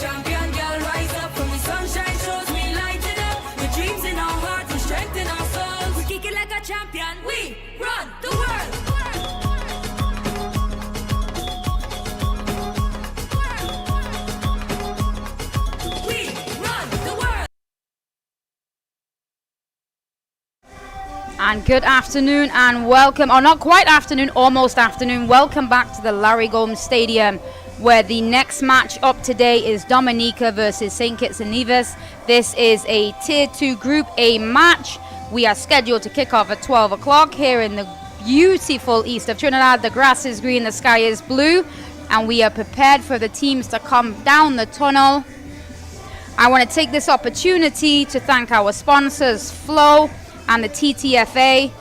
champion, girl, rise up from the sunshine shows. We light it up. The dreams in our hearts, we strengthen our souls. We kick it like a champion. We run the world. And good afternoon and welcome, or not quite afternoon, almost afternoon. Welcome back to the Larry Gomes Stadium, where the next match up today is Dominica versus St. Kitts and Nevis. This is a Tier 2 Group A match. We are scheduled to kick off at 12 o'clock here in the beautiful east of Trinidad. The grass is green, the sky is blue, and we are prepared for the teams to come down the tunnel. I want to take this opportunity to thank our sponsors, Flow and the TTFA,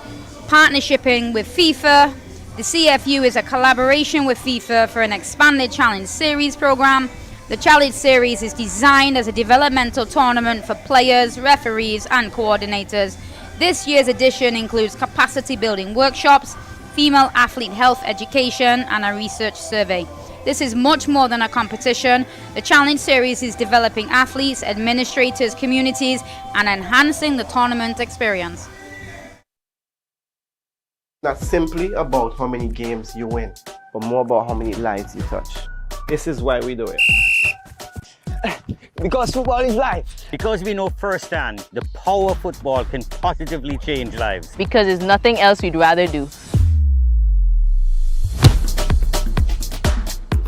partnershiping with FIFA. The CFU is a collaboration with FIFA for an expanded Challenge Series program. The Challenge Series is designed as a developmental tournament for players, referees, and coordinators. This year's edition includes capacity building workshops, female athlete health education, and a research survey. This is much more than a competition. The Challenge Series is developing athletes, administrators, communities, and enhancing the tournament experience. Not simply about how many games you win, but more about how many lives you touch. This is why we do it. Because football is life. Because we know firsthand the power of football can positively change lives. Because there's nothing else we'd rather do.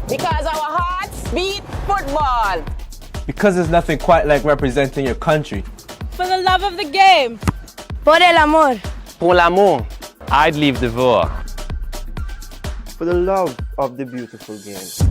Because our hearts beat football. Because there's nothing quite like representing your country. For the love of the game. Por el amor. Pour l'amour. I'd leave the voix. For the love of the beautiful game.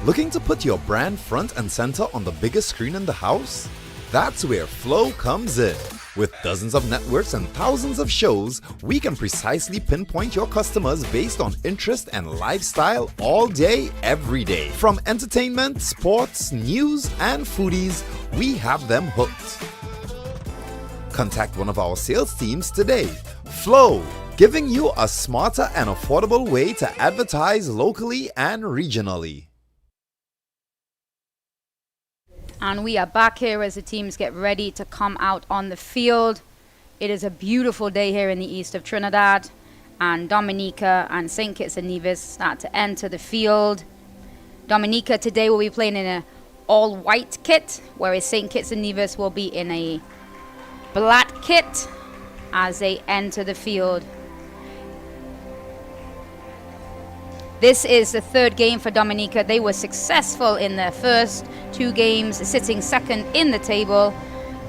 Looking to put your brand front and center on the biggest screen in the house? That's where Flow comes in. With dozens of networks and thousands of shows, we can precisely pinpoint your customers based on interest and lifestyle all day, every day. From entertainment, sports, news, and foodies, we have them hooked. Contact one of our sales teams today. Flow, giving you a smarter and affordable way to advertise locally and regionally. And we are back here as the teams get ready to come out on the field. It is a beautiful day here in the east of Trinidad, and Dominica and St. Kitts and Nevis start to enter the field. Dominica today will be playing in an all-white kit, whereas St. Kitts and Nevis will be in a black kit as they enter the field. This is the third game for Dominica. They were successful in their first two games, sitting second in the table,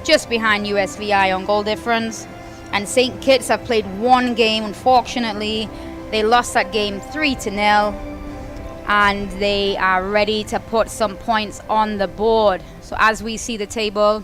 just behind USVI on goal difference. And St. Kitts have played one game, unfortunately. They lost that game 3-0, and they are ready to put some points on the board. So as we see the table,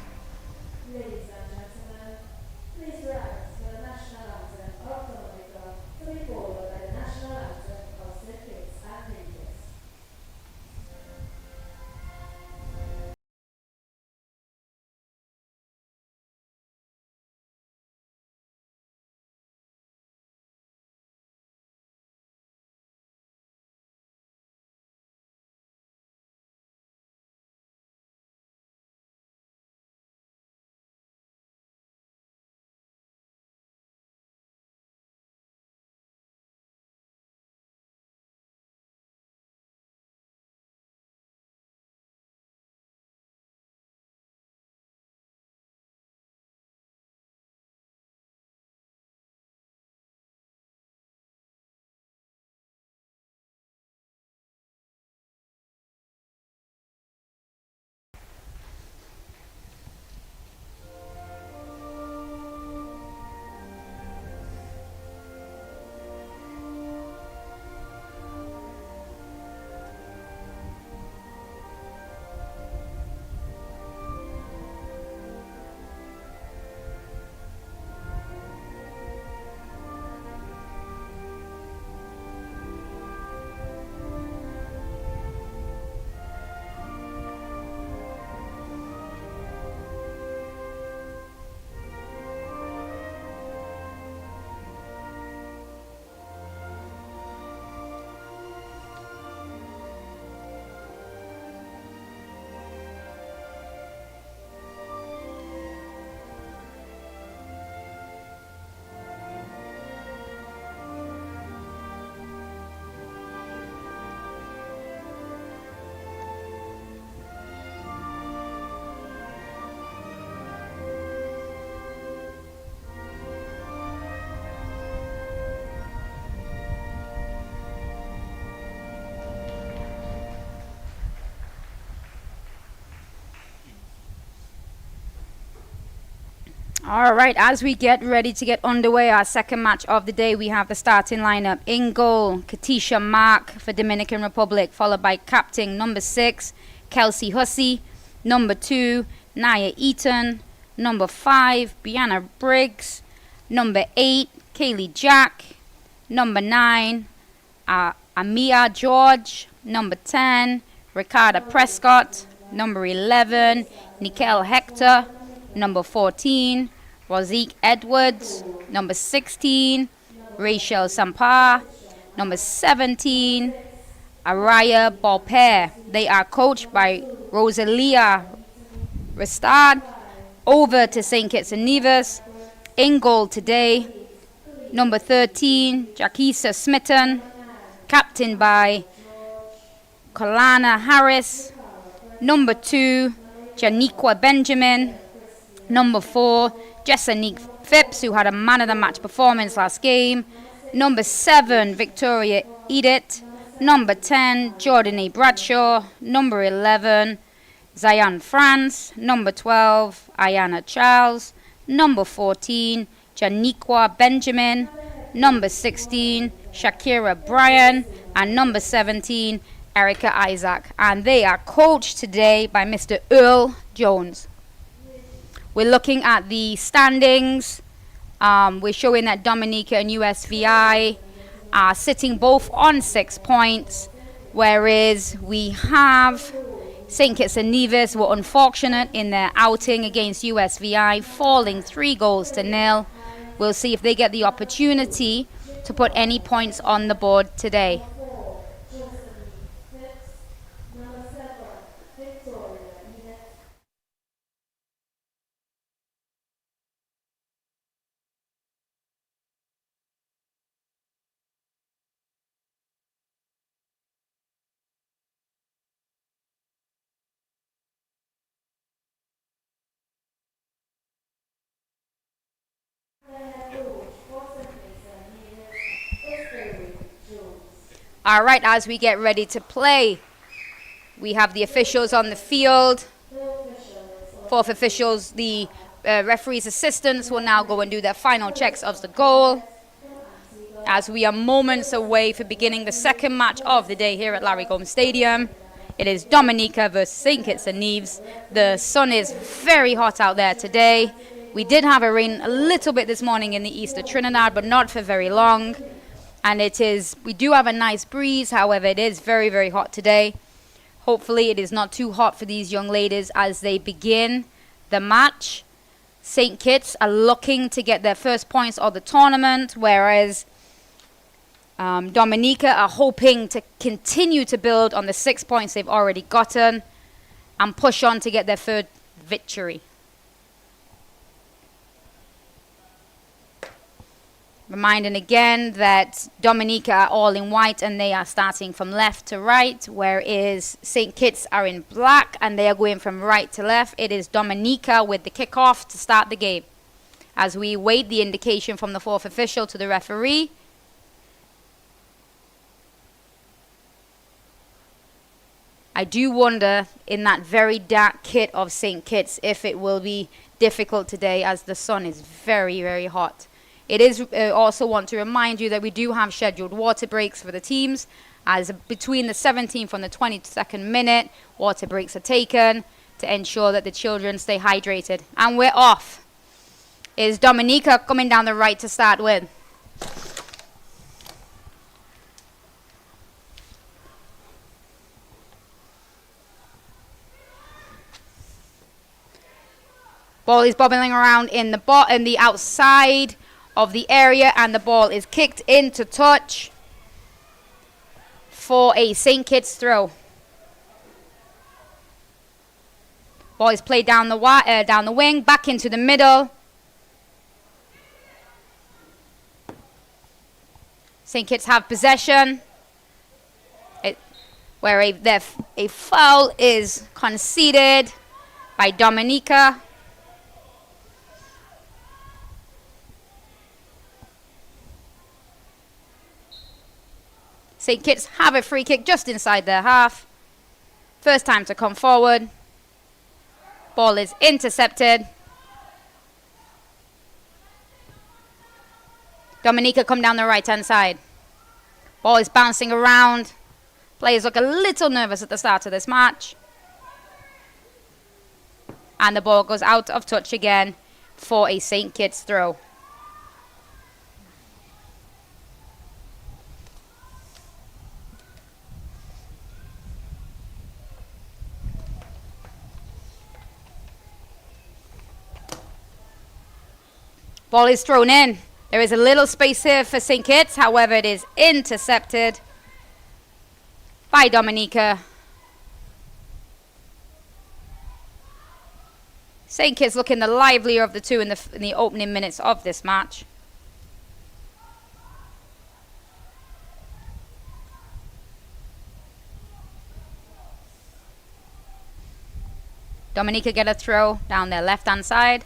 All right, as we get ready to get underway, our second match of the day, we have the starting lineup. In goal, Katisha Mark for Dominican Republic, followed by captain number 6, Kelsey Hussey, number 2, Naya Eaton, number 5, Brianna Briggs, number 8, Kaylee Jack, number 9, Amia George, number 10, Ricarda Prescott, number 11, Nikel Hector, number 14, Rosique Edwards, number 16, Rachel Sampar, number 17, Araya Balper. They are coached by Rosalia Restad. Over to St. Kitts and Nevis. In goal today, number 13, Jaquisa Smitten, captained by Kalana Harris. Number 2, Janiqua Benjamin. Number 4, Jessanique Phipps, who had a man of the match performance last game. Number 7, Victoria Edith. Number 10, Jordan A. Bradshaw. Number 11, Zion France. Number 12, Ayana Charles. Number 14, Janiqua Benjamin. Number 16, Shakira Bryan. And number 17, Erica Isaac. And they are coached today by Mr. Earl Jones. We're looking at the standings. We're showing that Dominica and USVI are sitting both on 6 points, whereas we have St. Kitts and Nevis were unfortunate in their outing against USVI, falling 3-0. We'll see if they get the opportunity to put any points on the board today. All right, as we get ready to play, we have the officials on the field. Fourth officials, the referee's assistants will now go and do their final checks of the goal. As we are moments away for beginning the second match of the day here at Larry Gomes Stadium. It is Dominica versus St. Kitts and Nevis. The sun is very hot out there today. We did have a rain a little bit this morning in the east of Trinidad, but not for very long. And we do have a nice breeze, however, it is very, very hot today. Hopefully it is not too hot for these young ladies as they begin the match. St. Kitts are looking to get their first points of the tournament, whereas Dominica are hoping to continue to build on the 6 points they've already gotten and push on to get their third victory. Reminding again that Dominica are all in white and they are starting from left to right, whereas St. Kitts are in black and they are going from right to left. It is Dominica with the kickoff to start the game. As we wait the indication from the fourth official to the referee. I do wonder in that very dark kit of St. Kitts if it will be difficult today as the sun is very, very hot. It is also want to remind you that we do have scheduled water breaks for the teams, as between the 17th and the 22nd minute, water breaks are taken to ensure that the children stay hydrated. And we're off. Is Dominica coming down the right to start with? Ball is bobbling around in the outside of the area, and the ball is kicked into touch for a St. Kitts throw. Ball is played down the wing, back into the middle. St. Kitts have possession, where a foul is conceded by Dominica. St. Kitts have a free kick just inside their half. First time to come forward. Ball is intercepted. Dominica come down the right-hand side. Ball is bouncing around. Players look a little nervous at the start of this match. And the ball goes out of touch again for a St. Kitts throw. Ball is thrown in. There is a little space here for St. Kitts. However, it is intercepted by Dominica. St. Kitts looking the livelier of the two in the opening minutes of this match. Dominica get a throw down their left-hand side.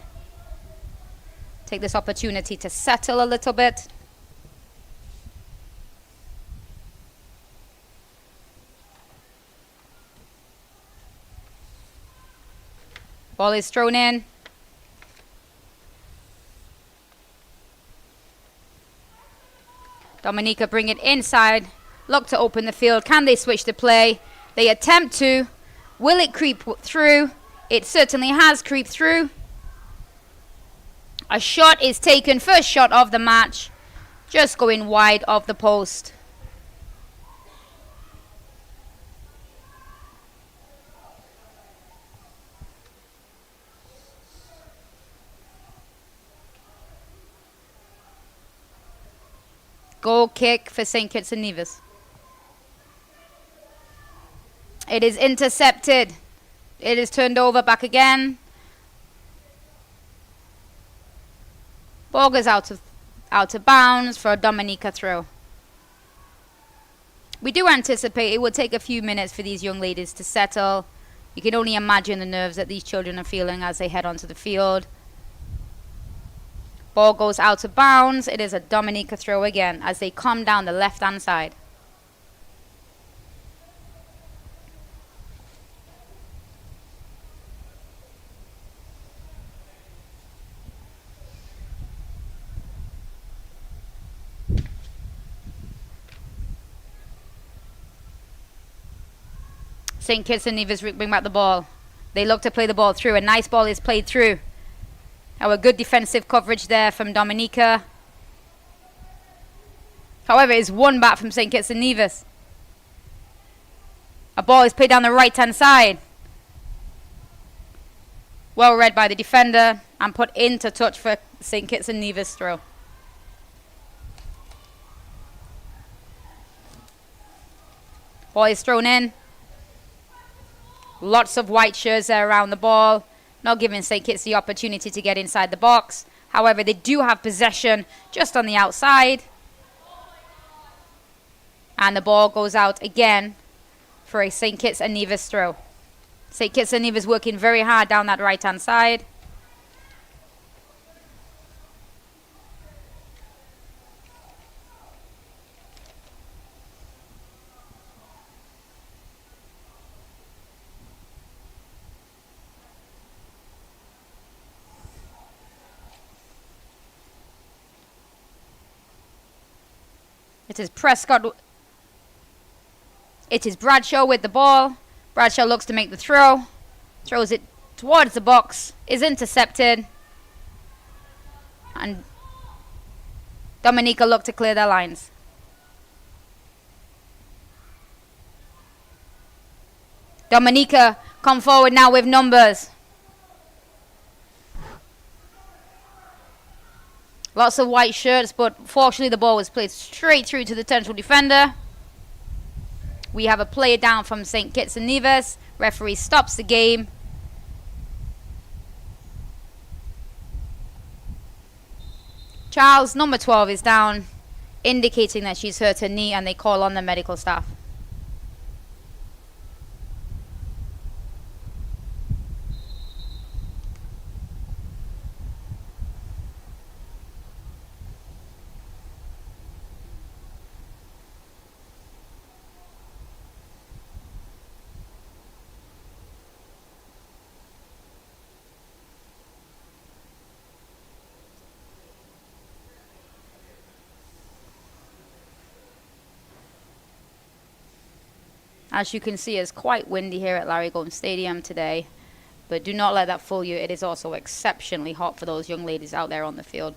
Take this opportunity to settle a little bit. Ball is thrown in. Dominica bring it inside. Look to open the field. Can they switch the play? They attempt to. Will it creep through? It certainly has creeped through. A shot is taken. First shot of the match. Just going wide of the post. Goal kick for St. Kitts and Nevis. It is intercepted. It is turned over back again. Ball goes out of bounds for a Dominica throw. We do anticipate it will take a few minutes for these young ladies to settle. You can only imagine the nerves that these children are feeling as they head onto the field. Ball goes out of bounds. It is a Dominica throw again as they come down the left-hand side. St. Kitts and Nevis bring back the ball. They look to play the ball through. A nice ball is played through. Our good defensive coverage there from Dominica. However, it's won back from St. Kitts and Nevis. A ball is played down the right-hand side. Well read by the defender and put into touch for St. Kitts and Nevis throw. Ball is thrown in. Lots of white shirts there around the ball. Not giving St. Kitts the opportunity to get inside the box. However, they do have possession just on the outside. And the ball goes out again for a St. Kitts and Nevis throw. St. Kitts and Nevis working very hard down that right-hand side. It is Prescott. It is Bradshaw with the ball. Bradshaw looks to make the throw. Throws it towards the box. Is intercepted. And Dominica look to clear their lines. Dominica come forward now with numbers. Lots of white shirts, but fortunately the ball was played straight through to the central defender. We have a player down from St. Kitts and Nevis. Referee stops the game. Charles, number 12, is down, indicating that she's hurt her knee, and they call on the medical staff. As you can see, it's quite windy here at Larry Gomes Stadium today. But do not let that fool you. It is also exceptionally hot for those young ladies out there on the field.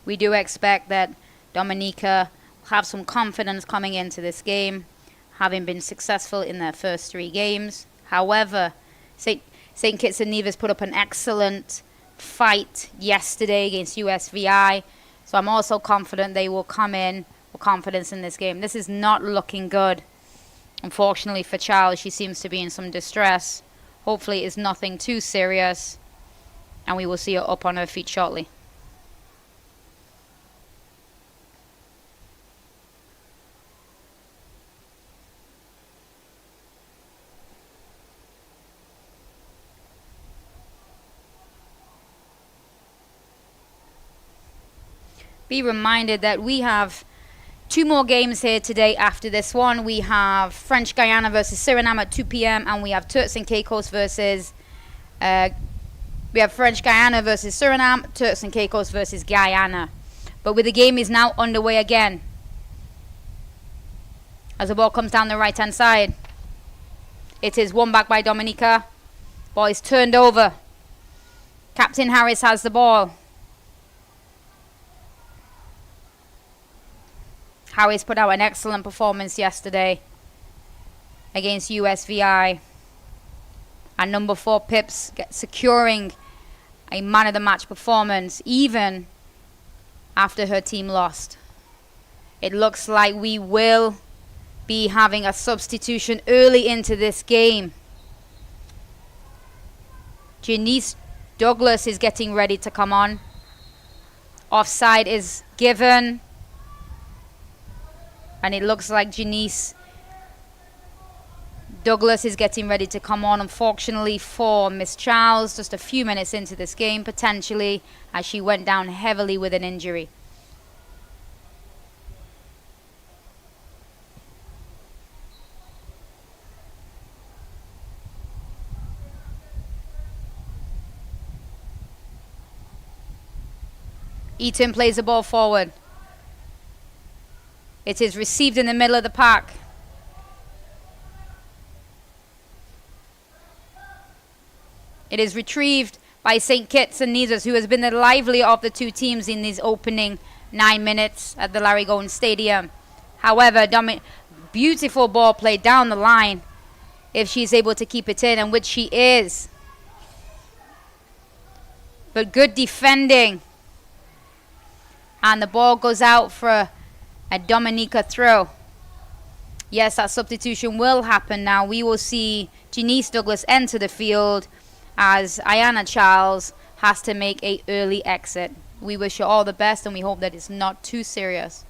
We do expect that Dominica will have some confidence coming into this game, having been successful in their first 3 games. However, St. Kitts and Nevis put up an excellent fight yesterday against USVI. So I'm also confident they will come in with confidence in this game. This is not looking good. Unfortunately for Charles, she seems to be in some distress. Hopefully it's nothing too serious, and we will see her up on her feet shortly. Be reminded that we have 2 more games here today after this one. We have French Guiana versus Suriname at 2 p.m. and we have Turks and Caicos versus we have French Guiana versus Suriname, Turks and Caicos versus Guyana. But the game is now underway again. As the ball comes down the right hand side, it is won back by Dominica. Ball is turned over. Captain Harris has the ball. Harris put out an excellent performance yesterday against USVI. And number 4 Pips securing a man of the match performance even after her team lost. It looks like we will be having a substitution early into this game. Janice Douglas is getting ready to come on. Offside is given. And it looks like Janice Douglas is getting ready to come on. Unfortunately for Miss Charles, just a few minutes into this game, potentially, as she went down heavily with an injury. Eaton plays the ball forward. It is received in the middle of the park. It is retrieved by St. Kitts and Nevis, who has been the livelier of the 2 teams in these opening 9 minutes at the Larry Gomes Stadium. However, beautiful ball played down the line if she's able to keep it in, and which she is. But good defending. And the ball goes out for a Dominica throw. Yes, that substitution will happen now. We will see Janice Douglas enter the field as Ayana Charles has to make an early exit. We wish her all the best and we hope that it's not too serious.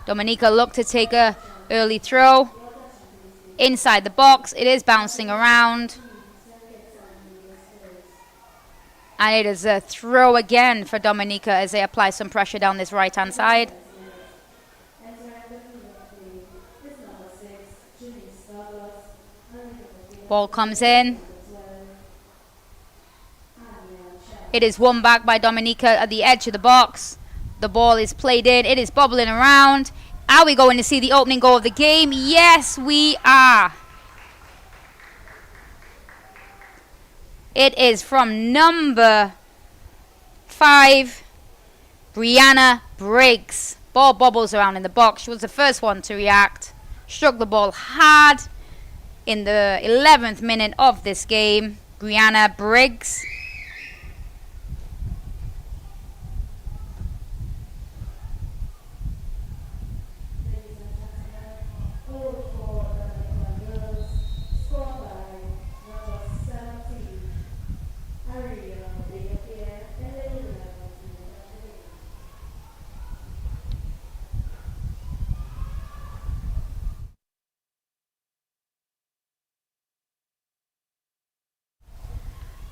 Dominica looked to take a early throw. Inside the box, it is bouncing around. And it is a throw again for Dominica as they apply some pressure down this right-hand side. Ball comes in. It is won back by Dominica at the edge of the box. The ball is played in. It is bubbling around. Are we going to see the opening goal of the game? Yes, we are. It is from number 5, Brianna Briggs. Ball bobbles around in the box. She was the first one to react. Struck the ball hard in the 11th minute of this game. Brianna Briggs.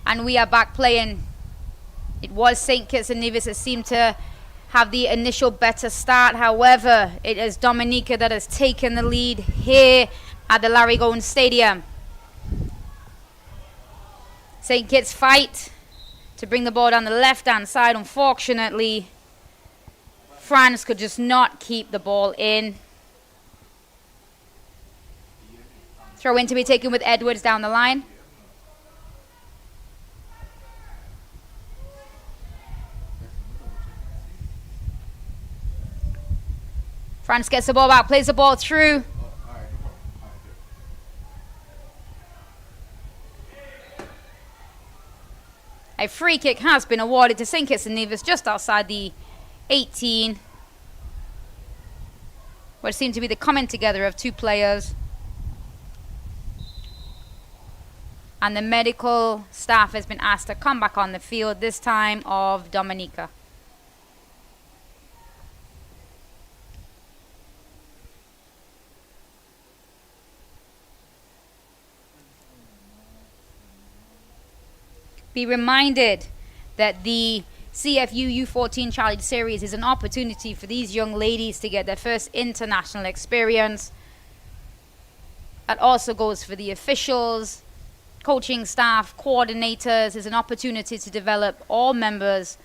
And we are back playing. It was St. Kitts and Nevis that seemed to have the initial better start. However, it is Dominica that has taken the lead here at the Larry Gomes Stadium. St. Kitts fight to bring the ball down the left-hand side. Unfortunately, France could just not keep the ball in. Throw in to be taken with Edwards down the line. France gets the ball back, plays the ball through. A free kick has been awarded to St. Kitts and Nevis just outside the 18. What seemed to be the coming together of two players. And the medical staff has been asked to come back on the field, this time of Dominica. Be reminded that the CFU U14 Challenge Series is an opportunity for these young ladies to get their first international experience. That also goes for the officials, coaching staff, coordinators. Is an opportunity to develop all members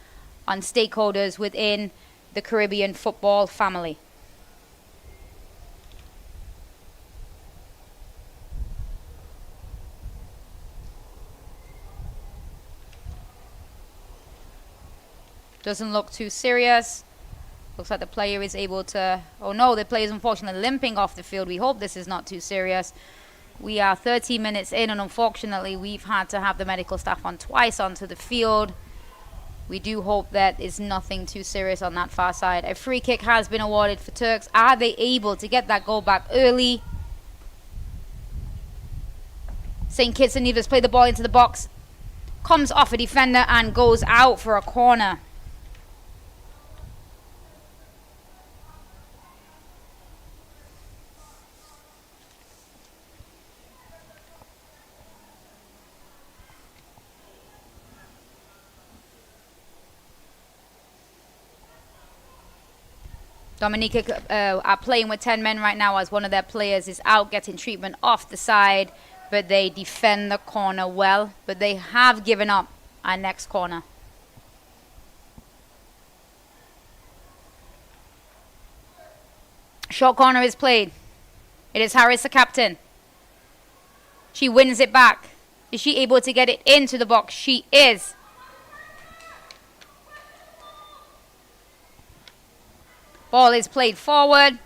and stakeholders within the Caribbean football family. Doesn't look too serious. Looks like the player is able to... Oh no, the player is unfortunately limping off the field. We hope this is not too serious. We are 30 minutes in, and unfortunately we've had to have the medical staff on twice onto the field. We do hope that is nothing too serious on that far side. A free kick has been awarded for Turks. Are they able to get that goal back early? St. Kitts and Nevis play the ball into the box. Comes off a defender and goes out for a corner. Dominica are playing with 10 men right now as one of their players is out getting treatment off the side, but they defend the corner well, but they have given up our next corner. Short corner is played. It is Harris, the captain. She wins it back. Is she able to get it into the box? She is. Ball is played forward.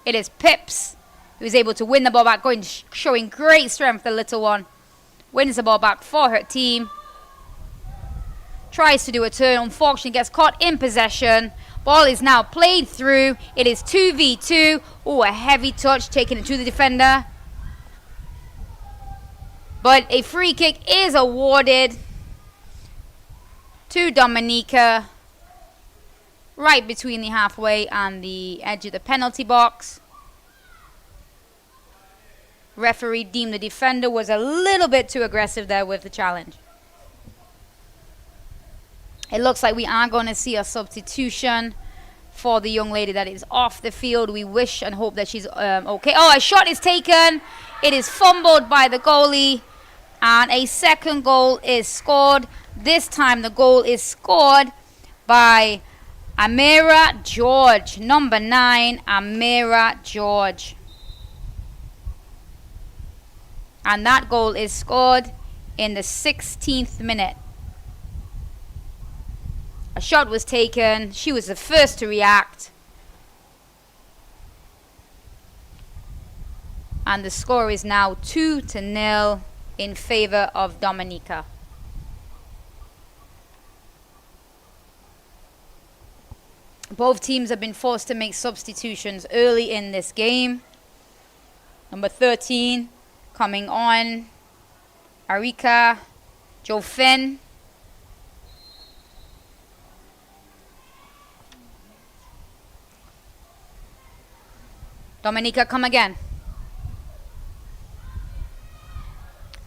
It is Pips who's able to win the ball back, showing great strength, the little one. Wins the ball back for her team. Tries to do a turn, unfortunately gets caught in possession. Ball is now played through. It is 2v2. Oh, a heavy touch taking it to the defender. But a free kick is awarded to Dominica, right between the halfway and the edge of the penalty box. Referee deemed the defender was a little bit too aggressive there with the challenge. It looks like we are going to see a substitution for the young lady that is off the field. We wish and hope that she's okay. Oh, a shot is taken. It is fumbled by the goalie, and a second goal is scored. This time the goal is scored by Amira George, number 9, Amira George. And that goal is scored in the 16th minute. A shot was taken. She was the first to react. And the score is now 2-0 in favor of Dominica. Both teams have been forced to make substitutions early in this game. Number 13 coming on, Arika Jofin. Dominica come again.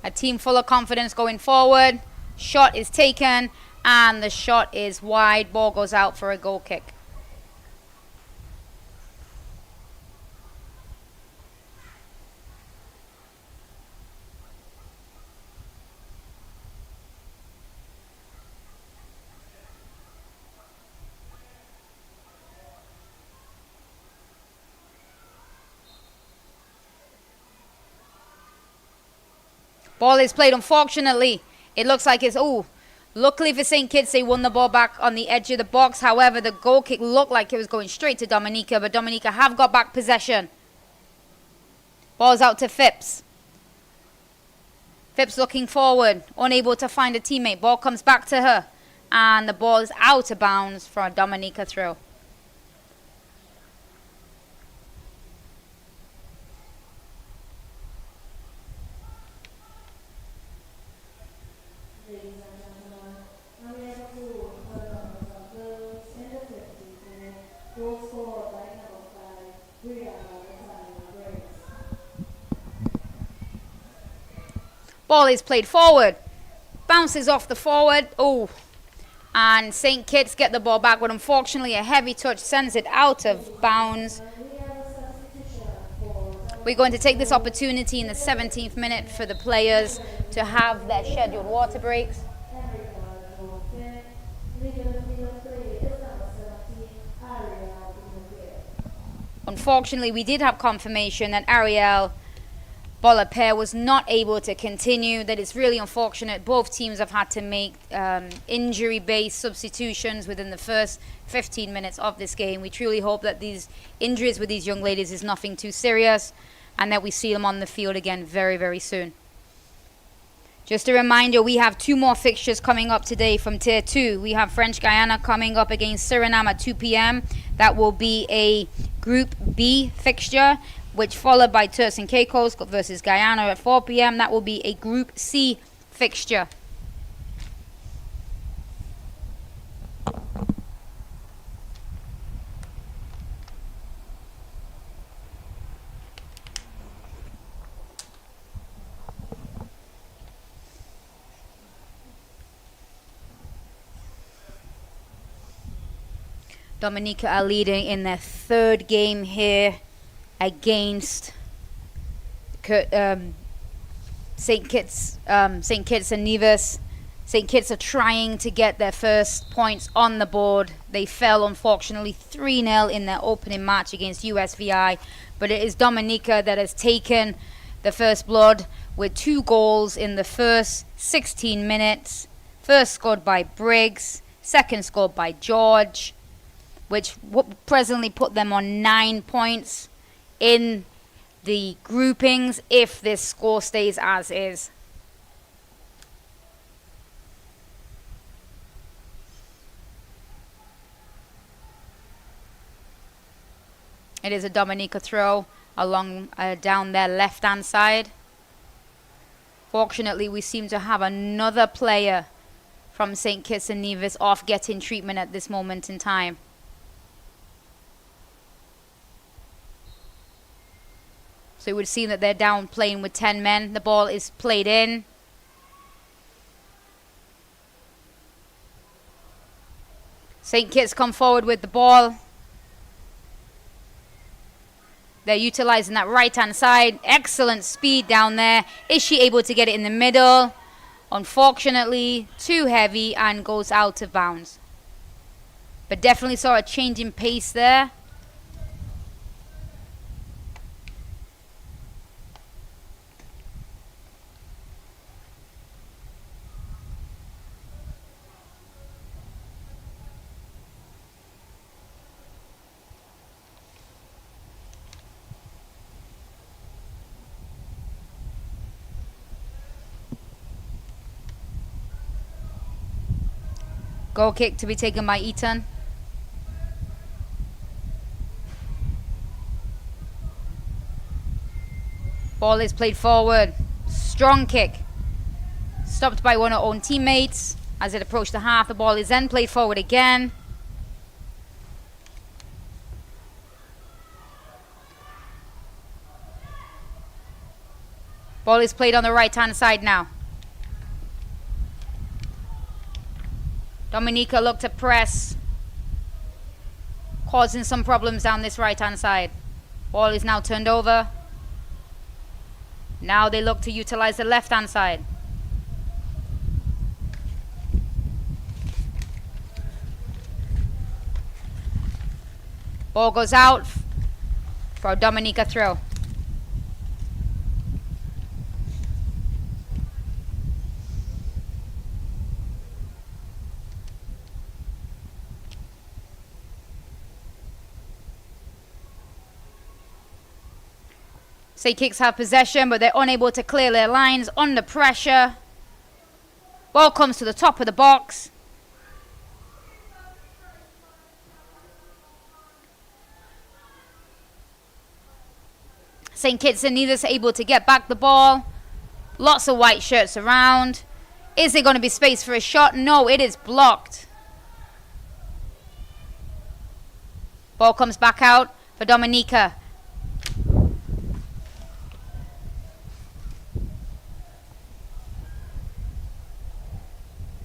A team full of confidence going forward. Shot is taken, and the shot is wide. Ball goes out for a goal kick. Ball is played, unfortunately. It looks like it's, luckily for St. Kitts, they won the ball back on the edge of the box. However, the goal kick looked like it was going straight to Dominica, but Dominica have got back possession. Ball's out to Phipps. Phipps looking forward, unable to find a teammate. Ball comes back to her, and the ball is out of bounds for a Dominica throw. Ball is played forward. Bounces off the forward. And St. Kitts get the ball back, but unfortunately a heavy touch sends it out of bounds. We're going to take this opportunity in the 17th minute for the players to have their scheduled water breaks. Unfortunately, we did have confirmation that Ariel Bolaper was not able to continue. That is really unfortunate. Both teams have had to make injury-based substitutions within the first 15 minutes of this game. We truly hope that these injuries with these young ladies is nothing too serious and that we see them on the field again very, very soon. Just a reminder, we have 2 more fixtures coming up today from Tier 2. We have French Guiana coming up against Suriname at 2 p.m. That will be a Group B fixture, which followed by Turks and Caicos versus Guyana at 4 p.m. That will be a Group C fixture. Dominica are leading in their 3rd game here against St. Kitts and Nevis. St. Kitts are trying to get their first points on the board. They fell, unfortunately, 3-0 in their opening match against USVI. But it is Dominica that has taken the first blood with 2 goals in the first 16 minutes. First scored by Briggs, second scored by George, which presently put them on 9 points in the groupings if this score stays as is. It is a Dominica throw along down their left-hand side. Fortunately, we seem to have another player from St. Kitts and Nevis off getting treatment at this moment in time. So it would seem that they're down playing with 10 men. The ball is played in. St. Kitts come forward with the ball. They're utilizing that right-hand side. Excellent speed down there. Is she able to get it in the middle? Unfortunately, too heavy and goes out of bounds. But definitely saw a change in pace there. Goal kick to be taken by Eaton. Ball is played forward. Strong kick. Stopped by one of our own teammates. As it approached the half, the ball is then played forward again. Ball is played on the right-hand side now. Dominica look to press, causing some problems down this right-hand side. Ball is now turned over. Now they look to utilize the left-hand side. Ball goes out for a Dominica throw. St. Kitts have possession, but they're unable to clear their lines under pressure. Ball comes to the top of the box. St. Kitts and Nevis able to get back the ball. Lots of white shirts around. Is there going to be space for a shot? No, it is blocked. Ball comes back out for Dominica.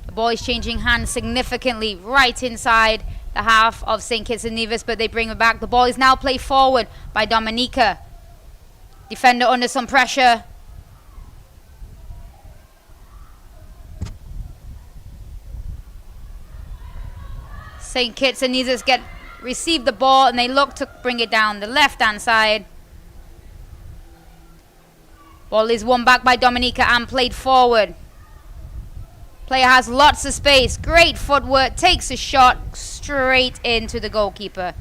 The ball is changing hands significantly right inside the half of St. Kitts and Nevis, but they bring it back. The ball is now played forward by Dominica. Defender under some pressure. St. Kitts and Nevis receive the ball and they look to bring it down the left-hand side. Ball is won back by Dominica and played forward. Player has lots of space. Great footwork. Takes a shot straight into the goalkeeper.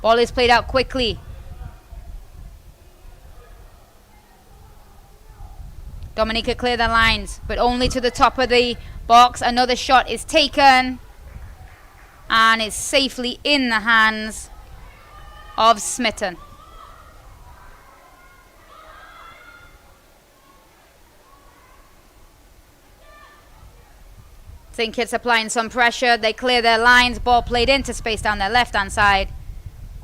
Ball is played out quickly. Dominica clear the lines, but only to the top of the box. Another shot is taken. And it's safely in the hands of Smitten. St. Kitts applying some pressure. They clear their lines. Ball played into space down their left-hand side.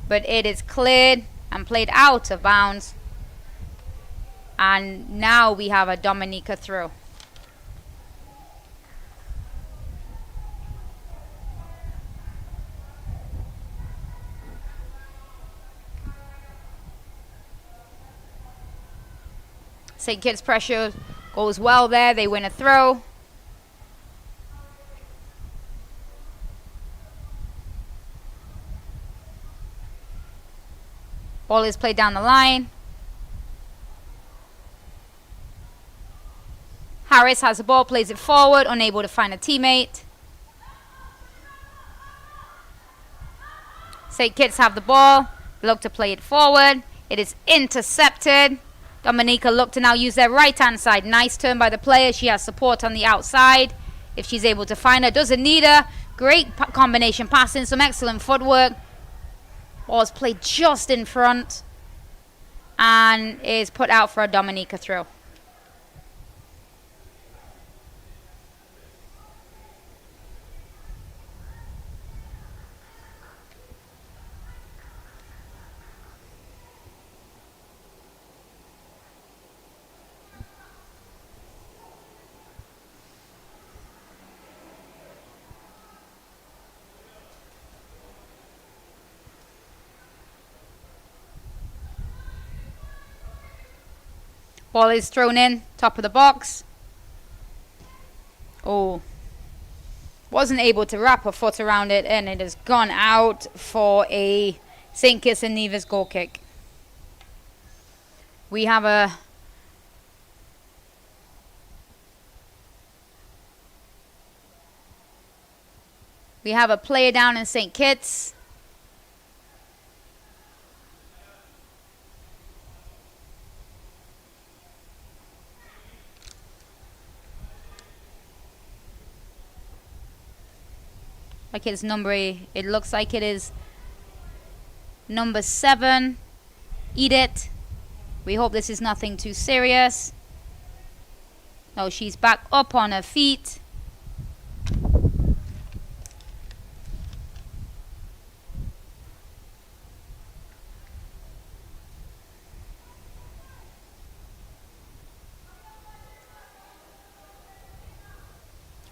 But it is cleared and played out of bounds. And now we have a Dominica throw. St. Kitts pressure goes well there. They win a throw. Ball is played down the line. Harris has the ball, plays it forward, unable to find a teammate. St. Kitts have the ball, look to play it forward. It is intercepted. Dominica look to now use their right-hand side. Nice turn by the player. She has support on the outside. If she's able to find her, doesn't need her. Great combination passing, some excellent footwork. Ball is played just in front and is put out for a Dominica throw. Ball is thrown in, top of the box. Oh, wasn't able to wrap her foot around it, and it has gone out for a St. Kitts and Nevis goal kick. We have a player down in St. Kitts. Like it's it looks like it is number 7. Edith. We hope this is nothing too serious. No, she's back up on her feet.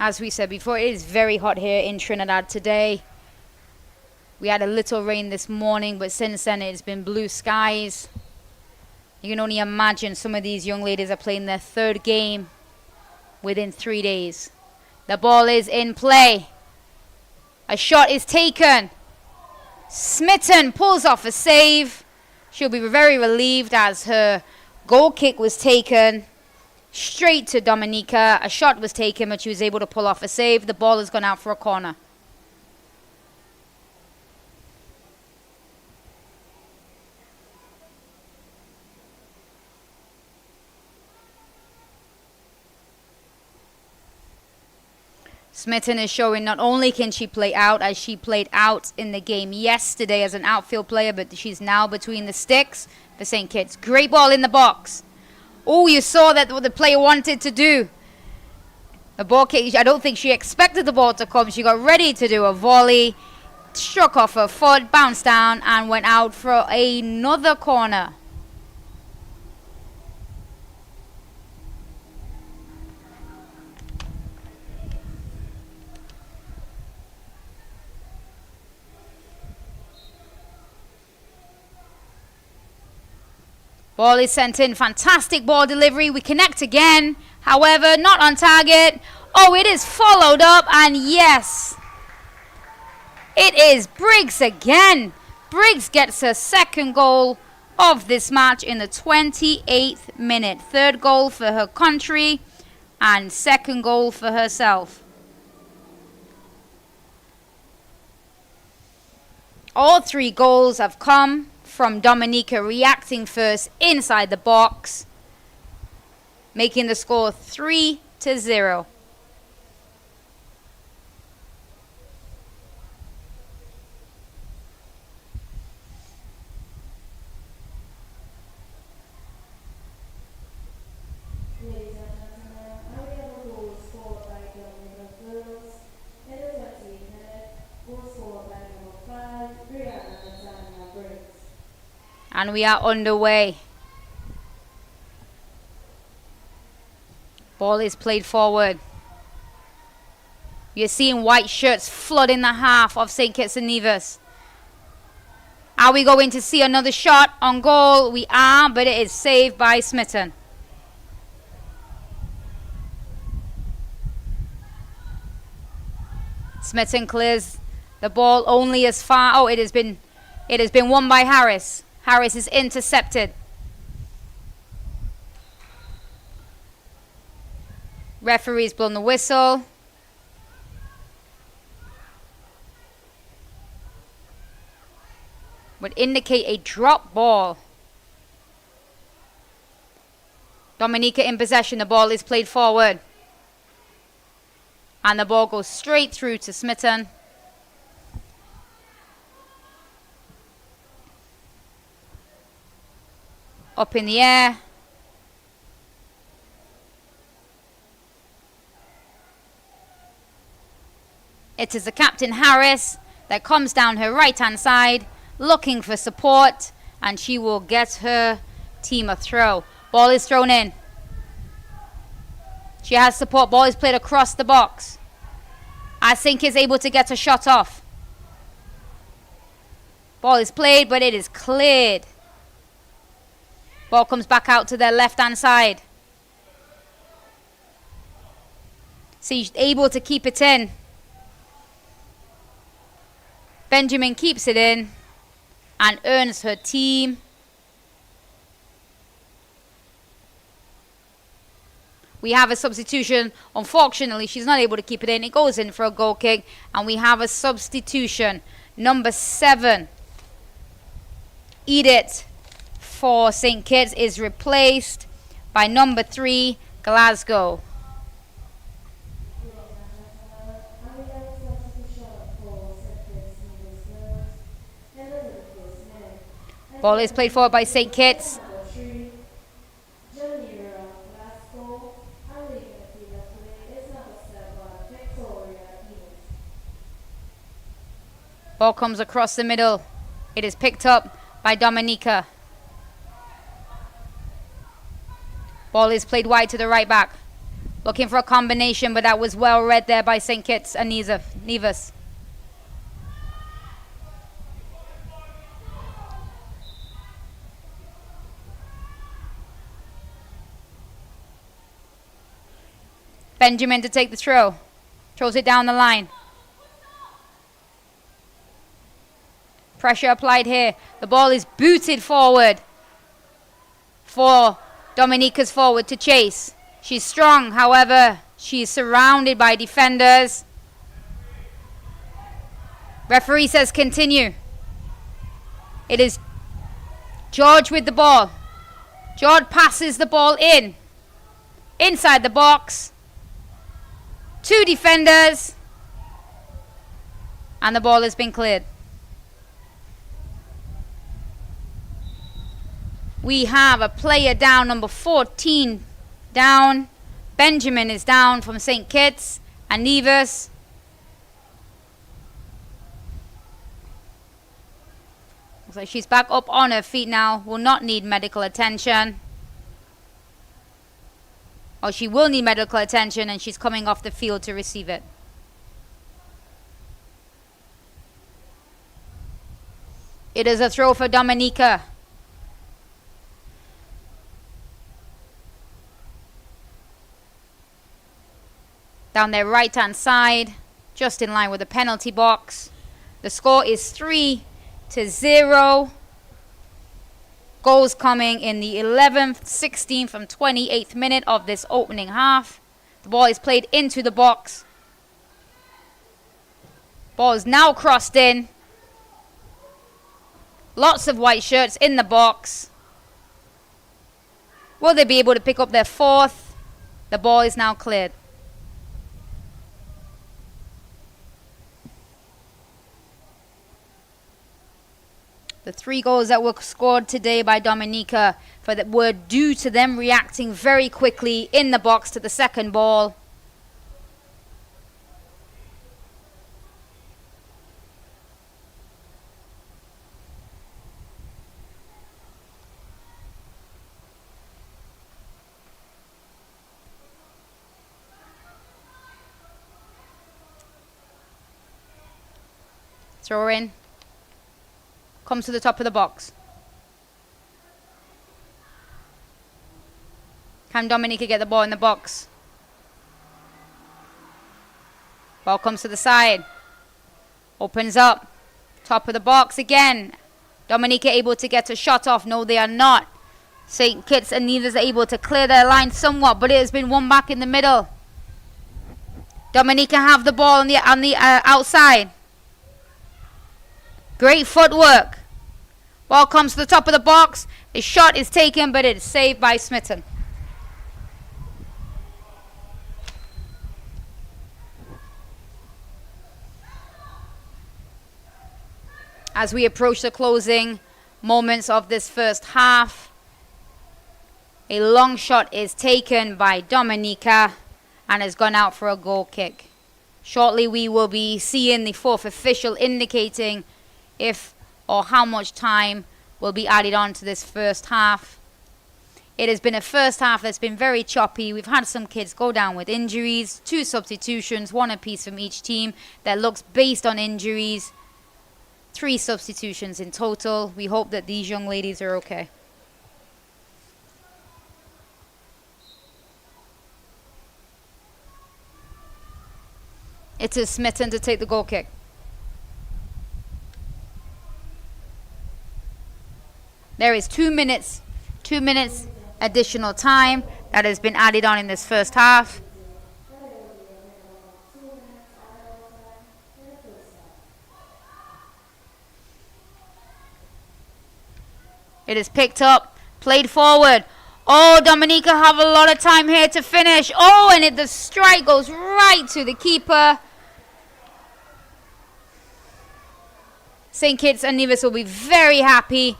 As we said before, it is very hot here in Trinidad today. We had a little rain this morning, but since then it's been blue skies. You can only imagine some of these young ladies are playing their 3rd game within 3 days. The ball is in play. A shot is taken. Smitten pulls off a save. She'll be very relieved as her goal kick was taken straight to Dominica. A shot was taken, but she was able to pull off a save. The ball has gone out for a corner. Smitten is showing not only can she play out as she played out in the game yesterday as an outfield player, but she's now between the sticks for St. Kitts. Great ball in the box. Oh, you saw that what the player wanted to do. The ball came, I don't think she expected the ball to come. She got ready to do a volley, struck off her foot, bounced down, and went out for another corner. Ball is sent in. Fantastic ball delivery. We connect again. However, not on target. Oh, it is followed up. And yes, it is Briggs again. Briggs gets her second goal of this match in the 28th minute. Third goal for her country and second goal for herself. All three goals have come from Dominica reacting first inside the box, making the score 3-0. And we are underway. Ball is played forward. You're seeing white shirts flooding the half of St. Kitts and Nevis. Are we going to see another shot on goal? We are, but it is saved by Smitten. Smitten clears the ball only as far. Oh, it has been won by Harris. Harris is intercepted. Referee's blown the whistle. Would indicate a drop ball. Dominica in possession. The ball is played forward. And the ball goes straight through to Smitten. Up in the air. It is the captain Harris that comes down her right hand side looking for support, and she will get her team a throw. Ball is thrown in. She has support. Ball is played across the box. Asink is able to get a shot off. Ball is played, but it is cleared. Ball comes back out to their left-hand side. She's able to keep it in. Benjamin keeps it in and earns her team we have a substitution. Unfortunately, she's not able to keep it in. It goes in for a goal kick, and we have a substitution. Number 7, Edith for St. Kitts is replaced by number 3, Glasgow. Ball is played forward by St. Kitts. Ball comes across the middle. It is picked up by Dominica. Ball is played wide to the right back. Looking for a combination, but that was well read there by St. Kitts and Nevis. Benjamin to take the throw. Throws it down the line. Pressure applied here. The ball is booted forward for Dominica's forward to chase. She's strong, however, she is surrounded by defenders. Referee says continue. It is George with the ball. George passes the ball in. Inside the box. 2 defenders. And the ball has been cleared. We have a player down, number 14 down. Benjamin is down from St. Kitts and Nevis. Looks like she's back up on her feet now. Will not need medical attention. Or she will need medical attention, and she's coming off the field to receive it. It is a throw for Dominica. Down their right hand side, just in line with the penalty box. The score is 3-0. Goals coming in the 11th, 16th and 28th minute of this opening half. The ball is played into the box. Ball is now crossed in. Lots of white shirts in the box. Will they be able to pick up their 4th? The ball is now cleared. The 3 goals that were scored today by Dominica were due to them reacting very quickly in the box to the second ball. Throw in. Comes to the top of the box. Can Dominica get the ball in the box? Ball comes to the side. Opens up. Top of the box again. Dominica able to get a shot off. No, they are not. St. Kitts and Nevis are able to clear their line somewhat, but it has been won back in the middle. Dominica have the ball on the outside. Great footwork. Ball comes to the top of the box. A shot is taken, but it is saved by Smitten. As we approach the closing moments of this first half, a long shot is taken by Dominica and has gone out for a goal kick. Shortly we will be seeing the 4th official indicating if or how much time will be added on to this first half. It has been a first half that's been very choppy. We've had some kids go down with injuries, 2 substitutions, 1 apiece from each team. That looks based on injuries. 3 substitutions in total. We hope that these young ladies are okay. It is Smitten to take the goal kick. There is 2 minutes additional time that has been added on in this first half. It is picked up, played forward. Oh, Dominica have a lot of time here to finish. Oh, and the strike goes right to the keeper. St. Kitts and Nevis will be very happy.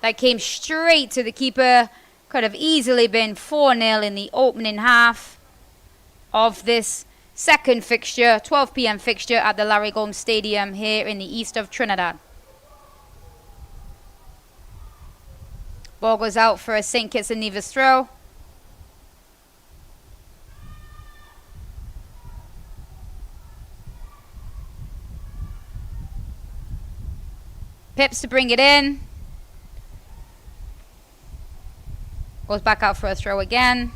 That came straight to the keeper. Could have easily been 4-0 in the opening half of this second fixture, 12 p.m. fixture at the Larry Gomes Stadium here in the east of Trinidad. Ball goes out for a St. Kitts and Nevis throw. Pips to bring it in. Goes back out for a throw again.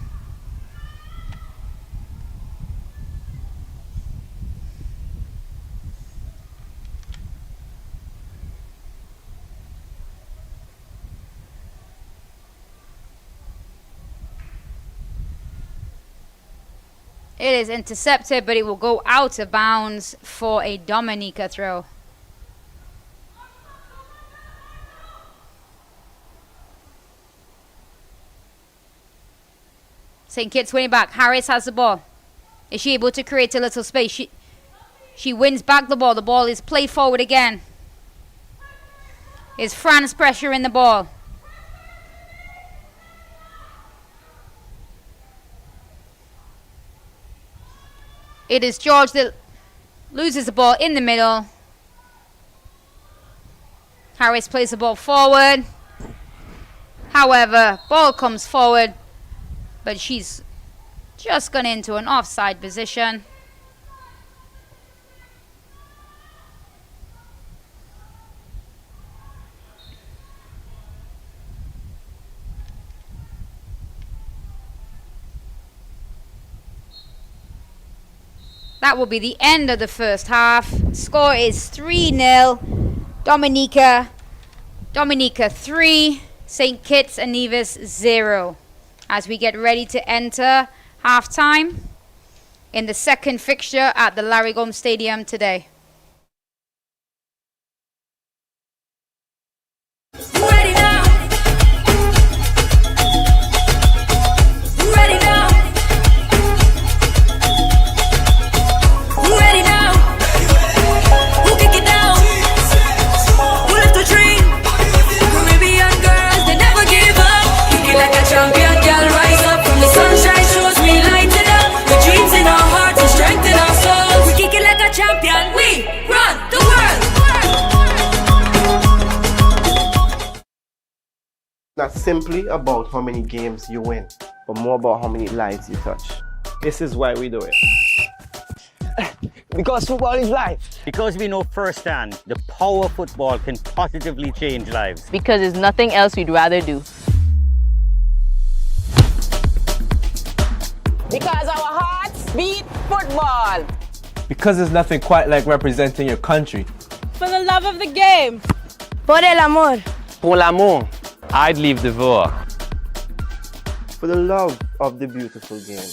It is intercepted, but it will go out of bounds for a Dominica throw. St. Kitts winning back. Harris has the ball. Is she able to create a little space? She wins back the ball. The ball is played forward again. Is France pressuring the ball? It is George that loses the ball in the middle. Harris plays the ball forward. However, ball comes forward, but she's just gone into an offside position. That will be the end of the first half. Score is 3-0. Dominica 3, St. Kitts and Nevis 0. As we get ready to enter halftime in the second fixture at the Larry Gomes Stadium today. Ready now. Ready now. Ready now. Who kick it down? Who left the dream? Caribbean girls, they never give up. Kick it like a champion, girl, rise up from the sunshine, shows we light it up. The dreams in our hearts and strength in our souls. We kick it like a champion, we run the world. Not simply about how many games you win, but more about how many lives you touch. This is why we do it. Because football is life. Because we know firsthand the power football can positively change lives. Because there's nothing else we'd rather do. Because our hearts beat football. Because there's nothing quite like representing your country. For the love of the game. Por el amor. Pour l'amour. I'd leave the war. For the love of the beautiful game.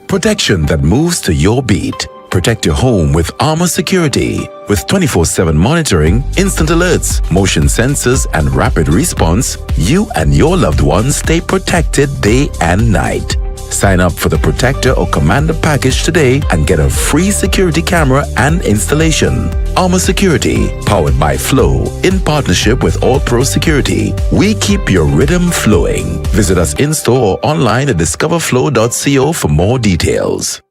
Protection that moves to your beat. Protect your home with Armor Security. With 24/7 monitoring, instant alerts, motion sensors, and rapid response, you and your loved ones stay protected day and night. Sign up for the Protector or Commander package today and get a free security camera and installation. Armor Security, powered by Flow, in partnership with All Pro Security. We keep your rhythm flowing. Visit us in-store or online at discoverflow.co for more details.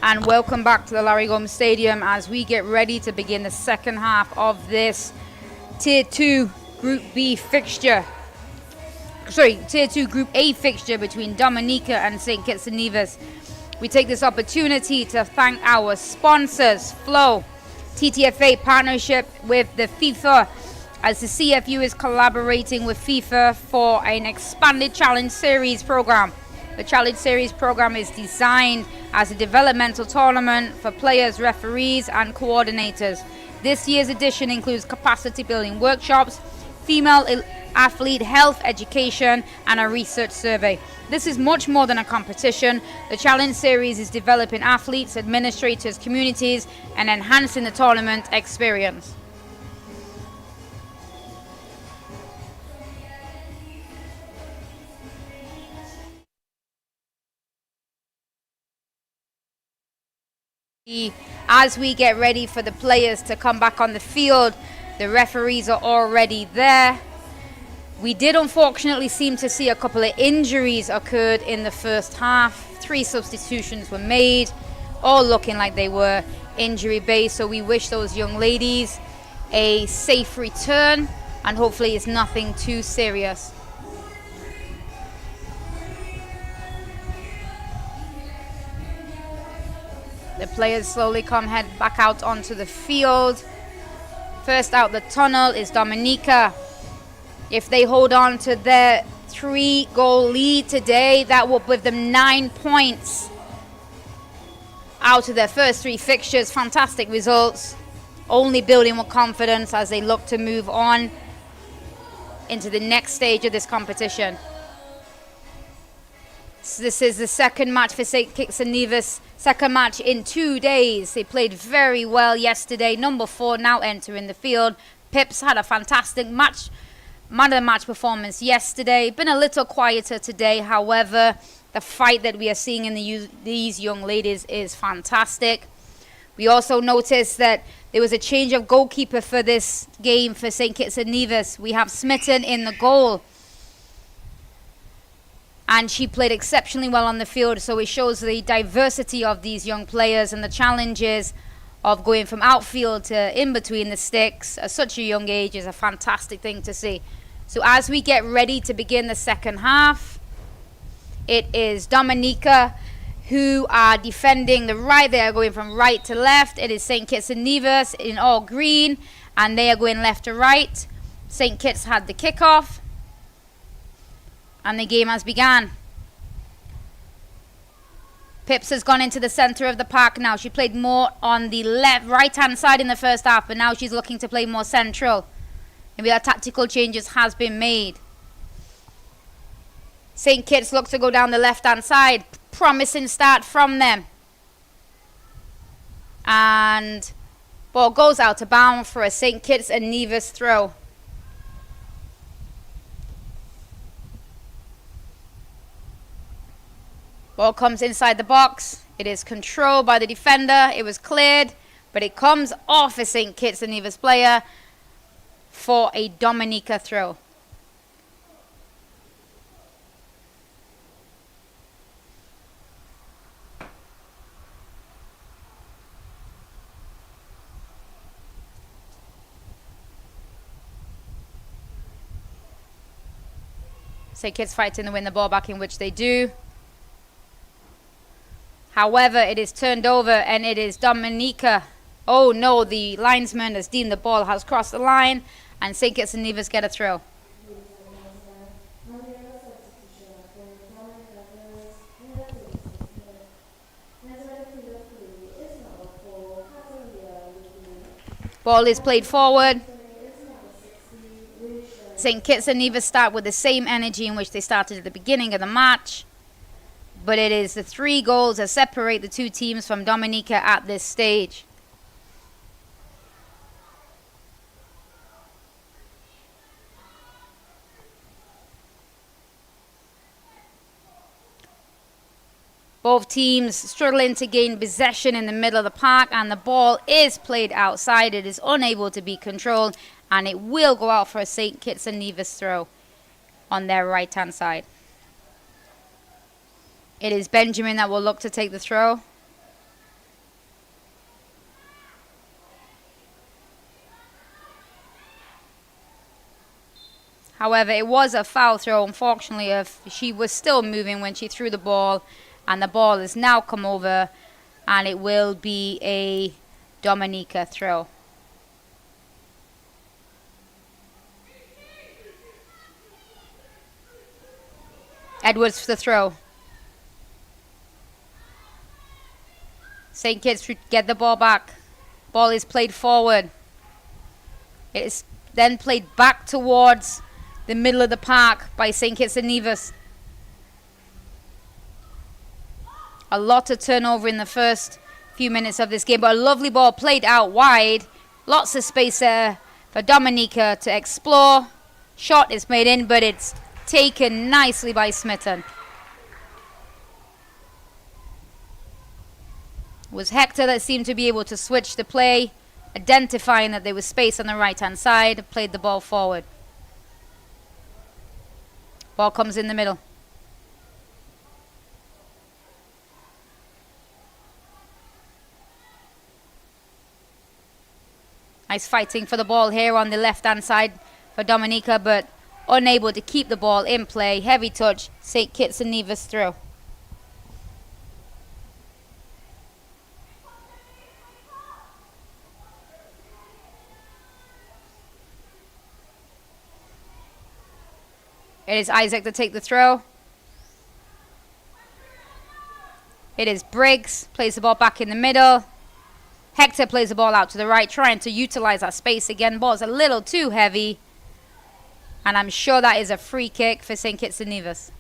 and welcome back to the Larry Gomes Stadium as we get ready to begin the second half of this Tier 2 Group B fixture. Sorry, Tier 2 Group A fixture between Dominica and St. Kitts and Nevis. We take this opportunity to thank our sponsors, Flow, TTFA partnership with the FIFA, as the CFU is collaborating with FIFA for an expanded Challenge Series program. The Challenge Series program is designed as a developmental tournament for players, referees, and coordinators. This year's edition includes capacity building workshops, female athlete health education, and a research survey. This is much more than a competition. The Challenge Series is developing athletes, administrators, communities, and enhancing the tournament experience. As we get ready for the players to come back on the field, the referees are already there. We did unfortunately seem to see a couple of injuries occurred in the first half. 3 substitutions were made, all looking like they were injury based, so we wish those young ladies a safe return and hopefully it's nothing too serious. The players slowly head back out onto the field. First out the tunnel is Dominica. If they hold on to their 3-goal lead today, that will give them 9 points out of their first 3 fixtures. Fantastic results. Only building with confidence as they look to move on into the next stage of this competition. So this is the second match for St. Kitts and Nevis. Second match in 2 days. They played very well yesterday. Number 4 now entering the field. Pips had a fantastic match. Man of the match performance yesterday. Been a little quieter today. However, the fight that we are seeing in these young ladies is fantastic. We also noticed that there was a change of goalkeeper for this game for St. Kitts and Nevis. We have Smitten in the goal. And she played exceptionally well on the field, so it shows the diversity of these young players and the challenges of going from outfield to in between the sticks at such a young age is a fantastic thing to see. So as we get ready to begin the second half, it is Dominica who are defending the right. They are going from right to left. It is St. Kitts and Nevis in all green, and they are going left to right. St. Kitts had the kickoff. And the game has begun. Pips has gone into the center of the park now. She played more on the right-hand side in the first half, but now she's looking to play more central. Maybe that tactical changes has been made. St. Kitts looks to go down the left-hand side. Promising start from them. And ball goes out of bounds for a St. Kitts and Nevis throw. Ball comes inside the box. It is controlled by the defender. It was cleared, but it comes off a St. Kitts and Nevis player for a Dominica throw. St. Kitts fighting to win the ball back, in which they do. However, it is turned over and it is Dominica. Oh no, the linesman has deemed the ball has crossed the line and St. Kitts and Nevis get a throw. Ball is played forward. St. Kitts and Nevis start with the same energy in which they started at the beginning of the match. But it is the 3 goals that separate the 2 teams from Dominica at this stage. Both teams struggling to gain possession in the middle of the park, and the ball is played outside. It is unable to be controlled, and it will go out for a St. Kitts and Nevis throw on their right-hand side. It is Benjamin that will look to take the throw. However, it was a foul throw. Unfortunately, if she was still moving when she threw the ball, and the ball has now come over, and it will be a Dominica throw. Edwards for the throw. St. Kitts get the ball back. Ball is played forward. It is then played back towards the middle of the park by St. Kitts and Nevis. A lot of turnover in the first few minutes of this game, but a lovely ball played out wide. Lots of space there for Dominica to explore. Shot is made in, but it's taken nicely by Smitten. It was Hector that seemed to be able to switch the play, identifying that there was space on the right-hand side, played the ball forward. Ball comes in the middle. Nice fighting for the ball here on the left-hand side for Dominica, but unable to keep the ball in play. Heavy touch, St. Kitts and Nevis through. It is Isaac to take the throw. It is Briggs, plays the ball back in the middle. Hector plays the ball out to the right, trying to utilize that space again. Ball's a little too heavy. And I'm sure that is a free kick for St. Kitts and Nevis.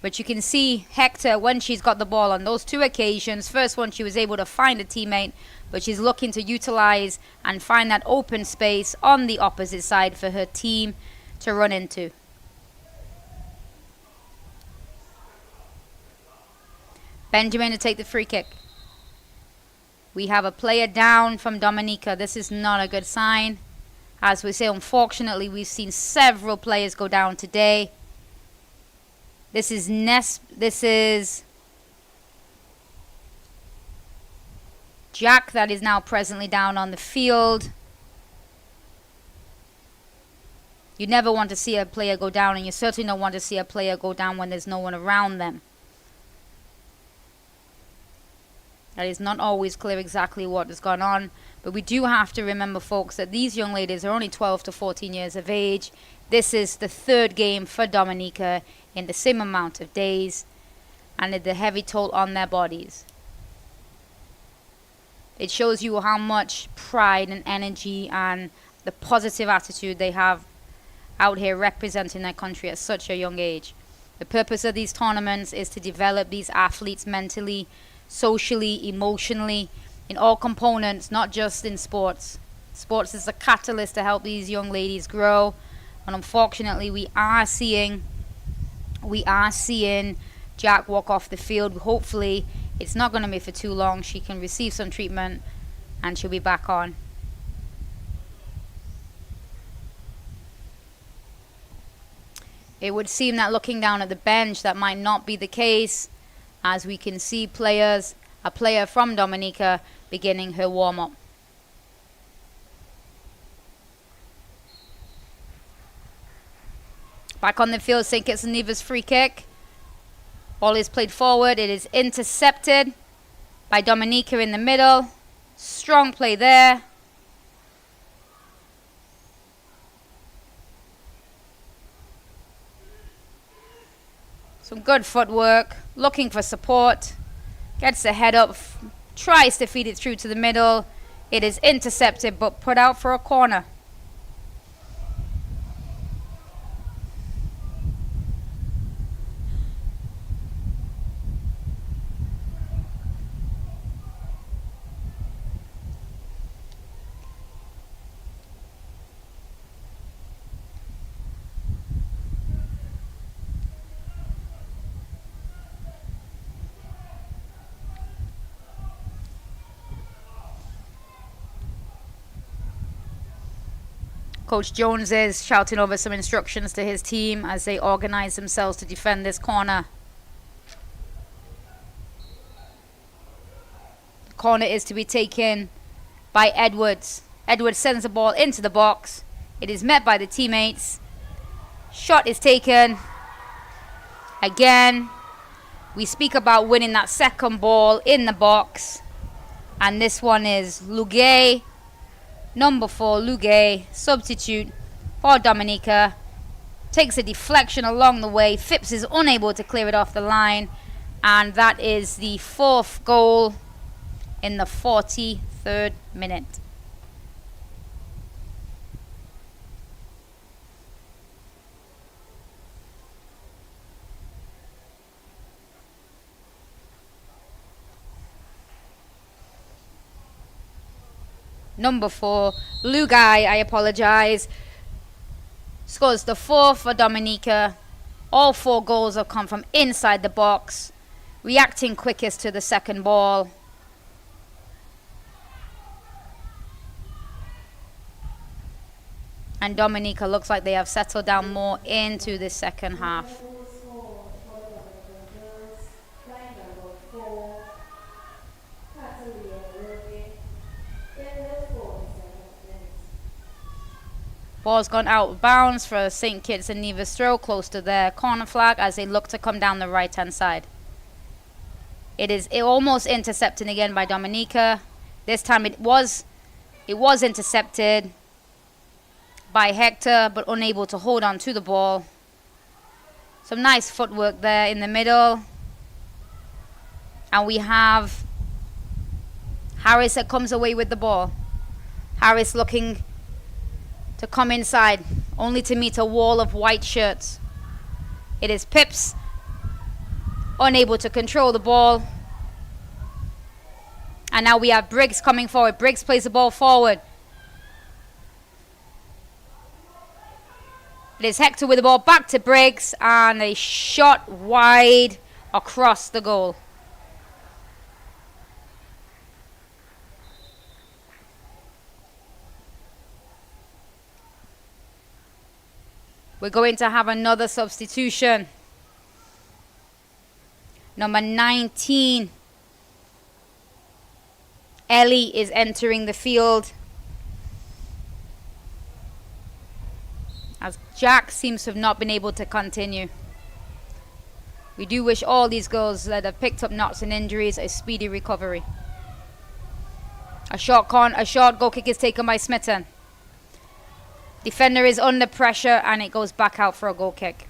But you can see Hector, when she's got the ball on those two occasions, first one she was able to find a teammate, but she's looking to utilize and find that open space on the opposite side for her team to run into. Benjamin to take the free kick. We have a player down from Dominica. This is not a good sign. As we say, unfortunately, we've seen several players go down today. This is Jack that is now presently down on the field. You never want to see a player go down, and you certainly don't want to see a player go down when there's no one around them. That is not always clear exactly what has gone on, but we do have to remember, folks, that these young ladies are only 12 to 14 years of age. This is the third game for Dominica in the same amount of days, and the heavy toll on their bodies. It shows you how much pride and energy and the positive attitude they have out here representing their country at such a young age. The purpose of these tournaments is to develop these athletes mentally, socially, emotionally, in all components, not just in sports. Sports is a catalyst to help these young ladies grow, and unfortunately we are seeing Jack walk off the field. Hopefully it's not going to be for too long. She can receive some treatment and she'll be back on. It would seem that looking down at the bench, that might not be the case, as we can see a player from Dominica beginning her warm-up. Back on the field, St. Kitts and Nevis free kick. Ball is played forward. It is intercepted by Dominica in the middle. Strong play there. Some good footwork, looking for support, gets the head up, tries to feed it through to the middle. It is intercepted but put out for a corner. Coach Jones is shouting over some instructions to his team as they organize themselves to defend this corner. The corner is to be taken by Edwards. Edwards sends the ball into the box. It is met by the teammates. Shot is taken. Again, we speak about winning that second ball in the box. And this one is Lugay, number 4, Lugay, substitute for Dominica. Takes a deflection along the way. Phipps is unable to clear it off the line. And that is the 4th goal in the 43rd minute. Number 4, Lugay, I apologize, scores the 4th for Dominica. All 4 goals have come from inside the box, reacting quickest to the second ball. And Dominica looks like they have settled down more into the second half. Ball's gone out of bounds for St. Kitts and Nevis throw close to their corner flag as they look to come down the right hand side. It is almost intercepted again by Dominica. This time it was intercepted by Hector, but unable to hold on to the ball. Some nice footwork there in the middle. And we have Harris that comes away with the ball. Harris looking to come inside, only to meet a wall of white shirts. It is Pips, unable to control the ball. And now we have Briggs coming forward. Briggs plays the ball forward. It is Hector with the ball back to Briggs, and a shot wide across the goal. We're going to have another substitution. Number 19, Ellie, is entering the field, as Jack seems to have not been able to continue. We do wish all these girls that have picked up knocks and injuries a speedy recovery. A short goal kick is taken by Smitten. Defender is under pressure and it goes back out for a goal kick.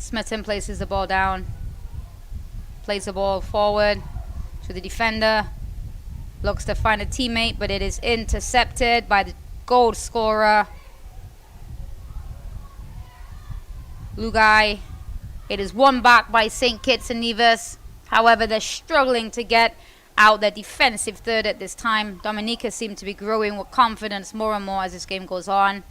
Smitten places the ball down, plays the ball forward to the defender, looks to find a teammate, but it is intercepted by the goal scorer, Lugay. It is won back by St. Kitts and Nevis. However, they're struggling to get out their defensive third at this time. Dominica seem to be growing with confidence more and more as this game goes on.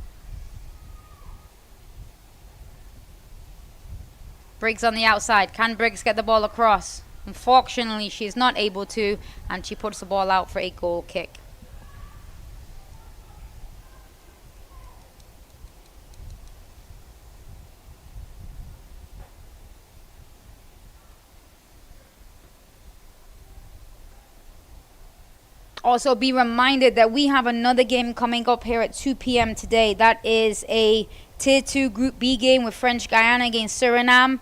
Briggs on the outside. Can Briggs get the ball across? Unfortunately, she's not able to, and she puts the ball out for a goal kick. Also, be reminded that we have another game coming up here at 2 p.m. today. That is a Tier 2 Group B game with French Guiana against Suriname.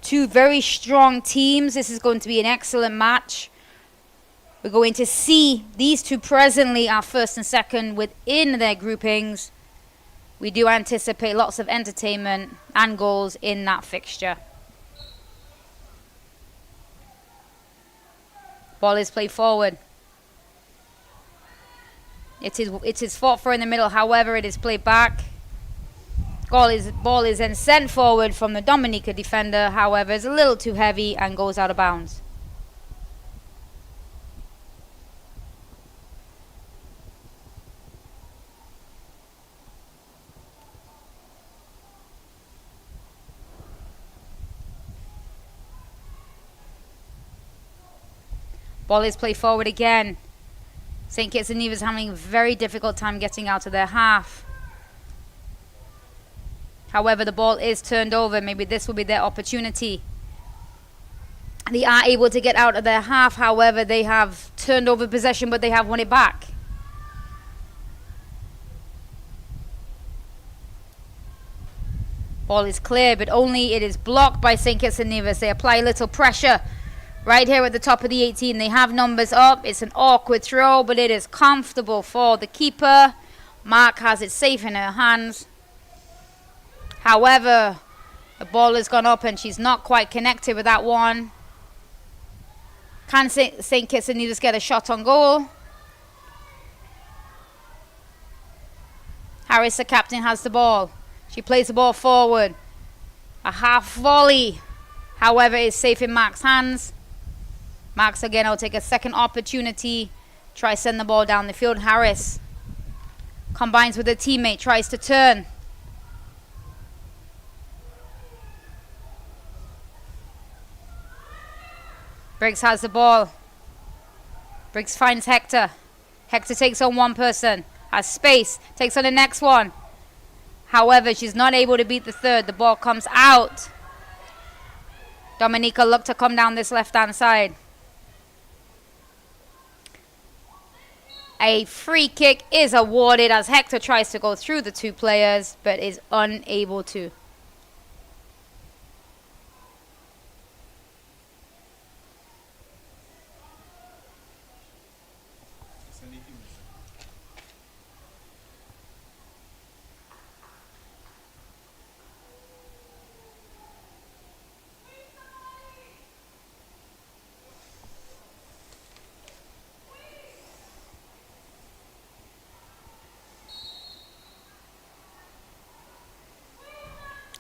Two very strong teams. This is going to be an excellent match. We're going to see these two presently are first and second within their groupings. We do anticipate lots of entertainment and goals in that fixture. Ball is played forward. It is fought for in the middle. However, it is played back. Ball is then sent forward from the Dominica defender. However, it's a little too heavy and goes out of bounds. Ball is played forward again. St. Kitts and Nevis having a very difficult time getting out of their half. However, the ball is turned over. Maybe this will be their opportunity. They are able to get out of their half. However, they have turned over possession, but they have won it back. Ball is clear, but only it is blocked by St. Kitts and Nevis. They apply a little pressure right here at the top of the 18. They have numbers up. It's an awkward throw, but it is comfortable for the keeper. Mark has it safe in her hands. However, the ball has gone up and she's not quite connected with that one. Can St. Kitts and Nevis get a shot on goal? Harris, the captain, has the ball. She plays the ball forward. A half volley, however, is safe in Mark's hands. Marks again will take a second opportunity. Try send the ball down the field. Harris combines with a teammate, tries to turn. Briggs has the ball. Briggs finds Hector. Hector takes on one person. Has space. Takes on the next one. However, she's not able to beat the third. The ball comes out. Dominica looked to come down this left-hand side. A free kick is awarded as Hector tries to go through the two players, but is unable to.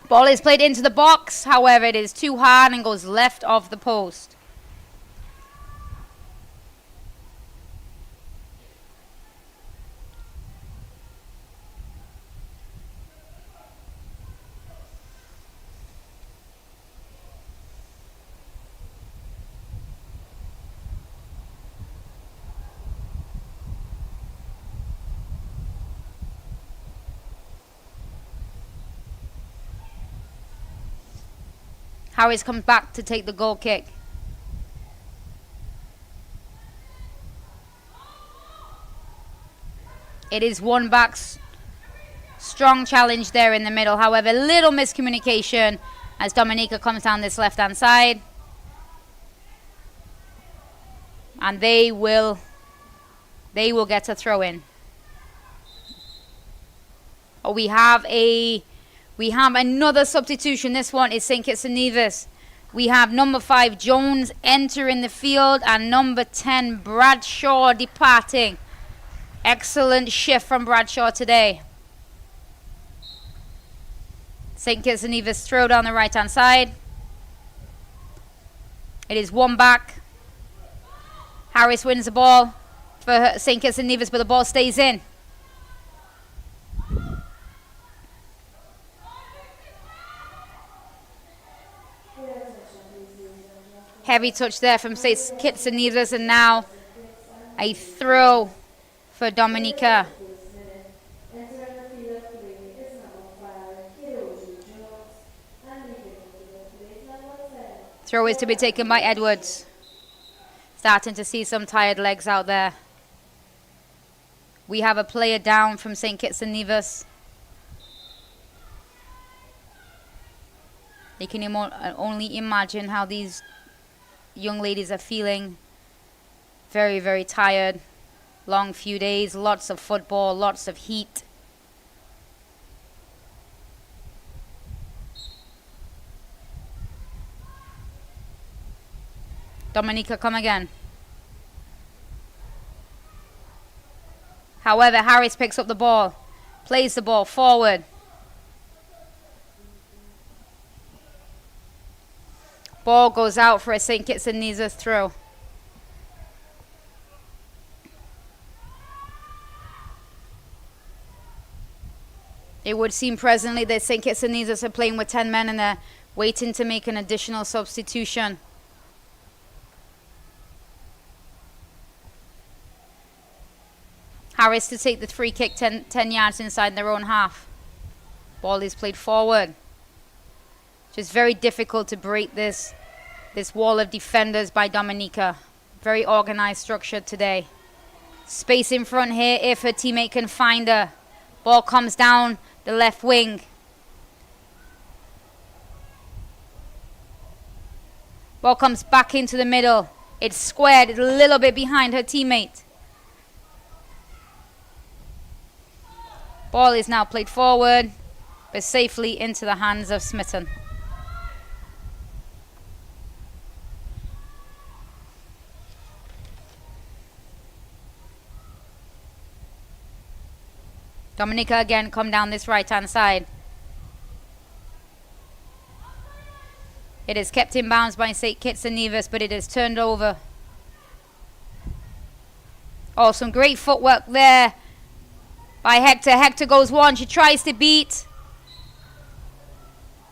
Ball is played into the box, however it is too hard and goes left of the post. Harris comes back to take the goal kick. It is one back. Strong challenge there in the middle. However, little miscommunication as Dominica comes down this left-hand side. And they will get a throw in. Oh, we have another substitution. This one is St. Kitts and Nevis. We have number 5 Jones entering the field and number 10 Bradshaw departing. Excellent shift from Bradshaw today. St. Kitts and Nevis throw down the right hand side. It is one back. Harris wins the ball for St. Kitts and Nevis, but the ball stays in. Heavy touch there from St. Kitts and Nevis, and now a throw for Dominica. Throw is to be taken by Edwards. Starting to see some tired legs out there. We have a player down from St. Kitts and Nevis. You can only imagine how these young ladies are feeling. Very, very tired. Long few days, lots of football, lots of heat. Dominica, come again. However, Harris picks up the ball, plays the ball forward. Ball goes out for a St. Kitts and Nevis throw. It would seem presently that St. Kitts and Nevis are playing with 10 men and they're waiting to make an additional substitution. Harris to take the free kick 10 yards inside their own half. Ball is played forward. Just very difficult to break this wall of defenders by Dominica. Very organized structure today. Space in front here if her teammate can find her. Ball comes down the left wing. Ball comes back into the middle. It's squared. It's a little bit behind her teammate. Ball is now played forward, but safely into the hands of Smitten. Dominica again come down this right-hand side. It is kept in bounds by St. Kitts and Nevis, but it is turned over. Oh, some great footwork there by Hector. Hector goes one. She tries to beat,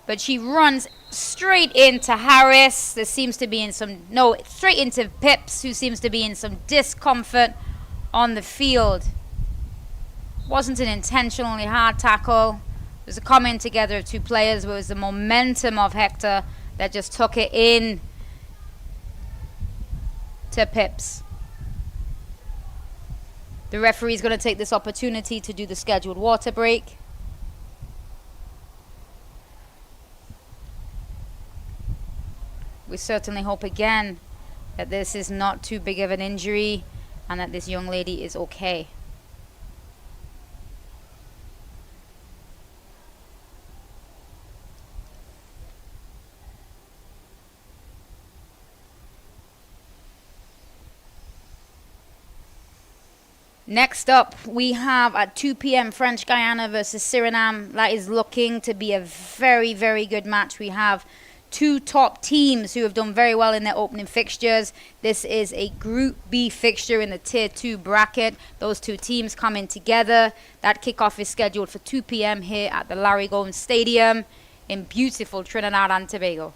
but she runs straight into Harris. There seems to be straight into Pips, who seems to be in some discomfort on the field. Wasn't an intentionally hard tackle. It was a coming together of two players. It was the momentum of Hector that just took it in to Pips. The referee is going to take this opportunity to do the scheduled water break. We certainly hope again that this is not too big of an injury and that this young lady is okay. Next up, we have at 2 p.m. French Guiana versus Suriname. That is looking to be a very, very good match. We have two top teams who have done very well in their opening fixtures. This is a Group B fixture in the Tier 2 bracket. Those two teams coming together. That kickoff is scheduled for 2 p.m. here at the Larry Gomes Stadium in beautiful Trinidad and Tobago.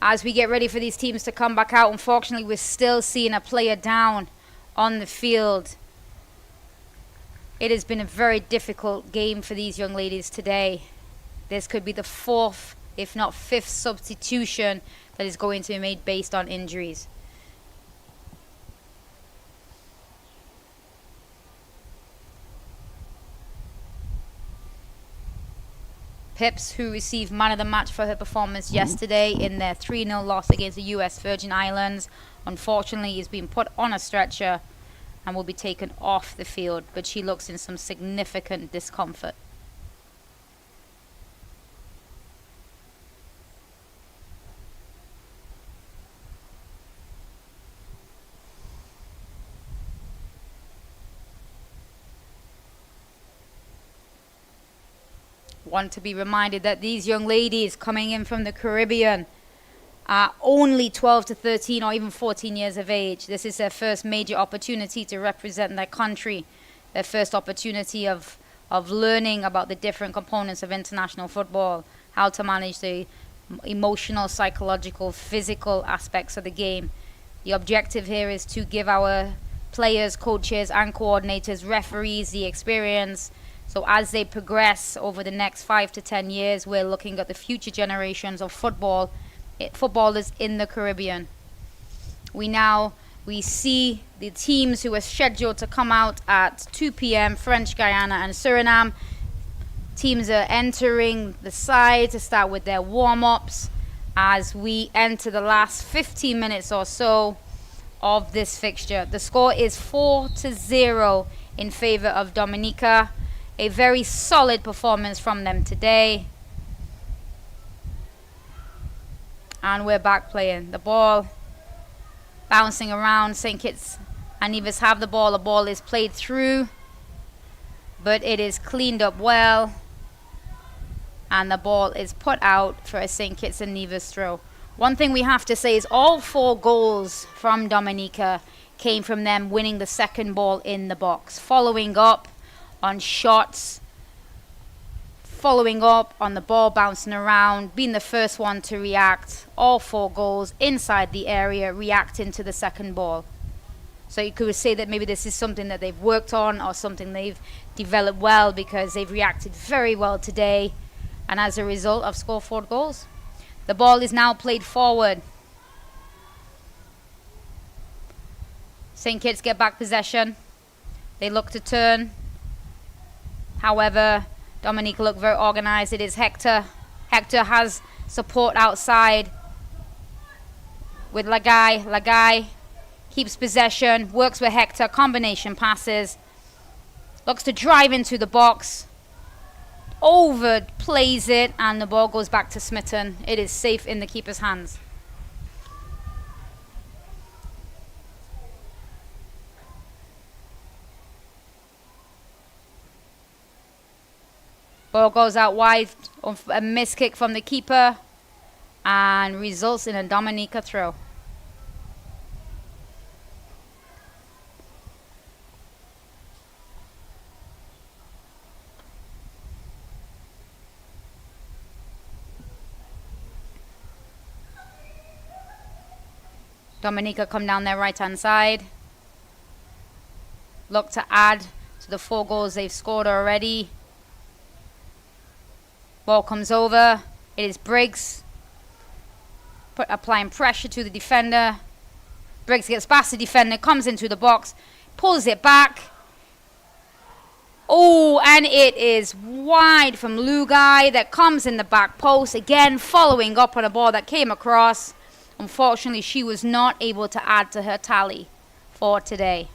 As we get ready for these teams to come back out, unfortunately, we're still seeing a player down on the field. It has been a very difficult game for these young ladies today. This could be the fourth, if not fifth, substitution that is going to be made based on injuries. Pips, who received man of the match for her performance yesterday in their 3-0 loss against the US Virgin Islands, unfortunately is being put on a stretcher and will be taken off the field, but she looks in some significant discomfort. Want to be reminded that these young ladies coming in from the Caribbean are only 12 to 13 or even 14 years of age. This is their first major opportunity to represent their country, their first opportunity of learning about the different components of international football, how to manage the emotional, psychological, physical aspects of the game. The objective here is to give our players, coaches and coordinators, referees the experience. So as they progress over the next 5 to 10 years, we're looking at the future generations of footballers in the Caribbean. We now we see the teams who are scheduled to come out at 2 p.m. French Guiana and Suriname. Teams are entering the side to start with their warm-ups as we enter the last 15 minutes or so of this fixture. The score is 4-0 in favor of Dominica. A very solid performance from them today. And we're back playing. The ball bouncing around. St. Kitts and Nevis have the ball. The ball is played through, but it is cleaned up well. And the ball is put out for a St. Kitts and Nevis throw. One thing we have to say is all 4 goals from Dominica came from them winning the second ball in the box, following up on shots, following up on the ball bouncing around, being the first one to react. All 4 goals inside the area, reacting to the second ball. So you could say that maybe this is something that they've worked on or something they've developed well, because they've reacted very well today, and as a result have scored 4 goals. The ball is now played forward. St. Kitts get back possession. They look to turn. However, Dominica look very organized. It is Hector. Hector has support outside with Lagai. Lagai keeps possession, works with Hector, combination passes. Looks to drive into the box. Overplays it, and the ball goes back to Smitten. It is safe in the keeper's hands. Ball goes out wide, a miss kick from the keeper, and results in a Dominica throw. Dominica come down their right hand side. Look to add to the 4 goals they've scored already. Ball comes over. It is Briggs applying pressure to the defender. Briggs gets past the defender, comes into the box, pulls it back. Oh, and it is wide from Lugai that comes in the back post. Again, following up on a ball that came across. Unfortunately, she was not able to add to her tally for today.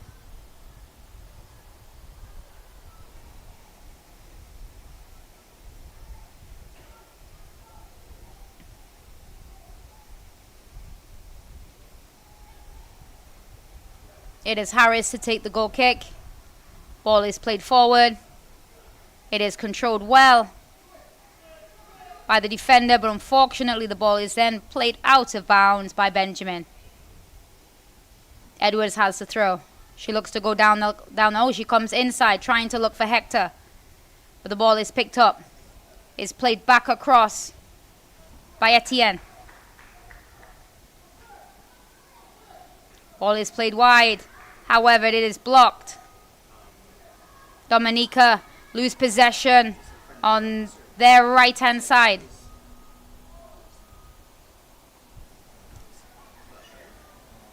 It is Harris to take the goal kick. Ball is played forward. It is controlled well by the defender, but unfortunately the ball is then played out of bounds by Benjamin. Edwards has the throw. She looks to go down the oh, she comes inside trying to look for Hector, but the ball is picked up. It's played back across by Etienne. Ball is played wide. However, it is blocked. Dominica lose possession on their right hand side.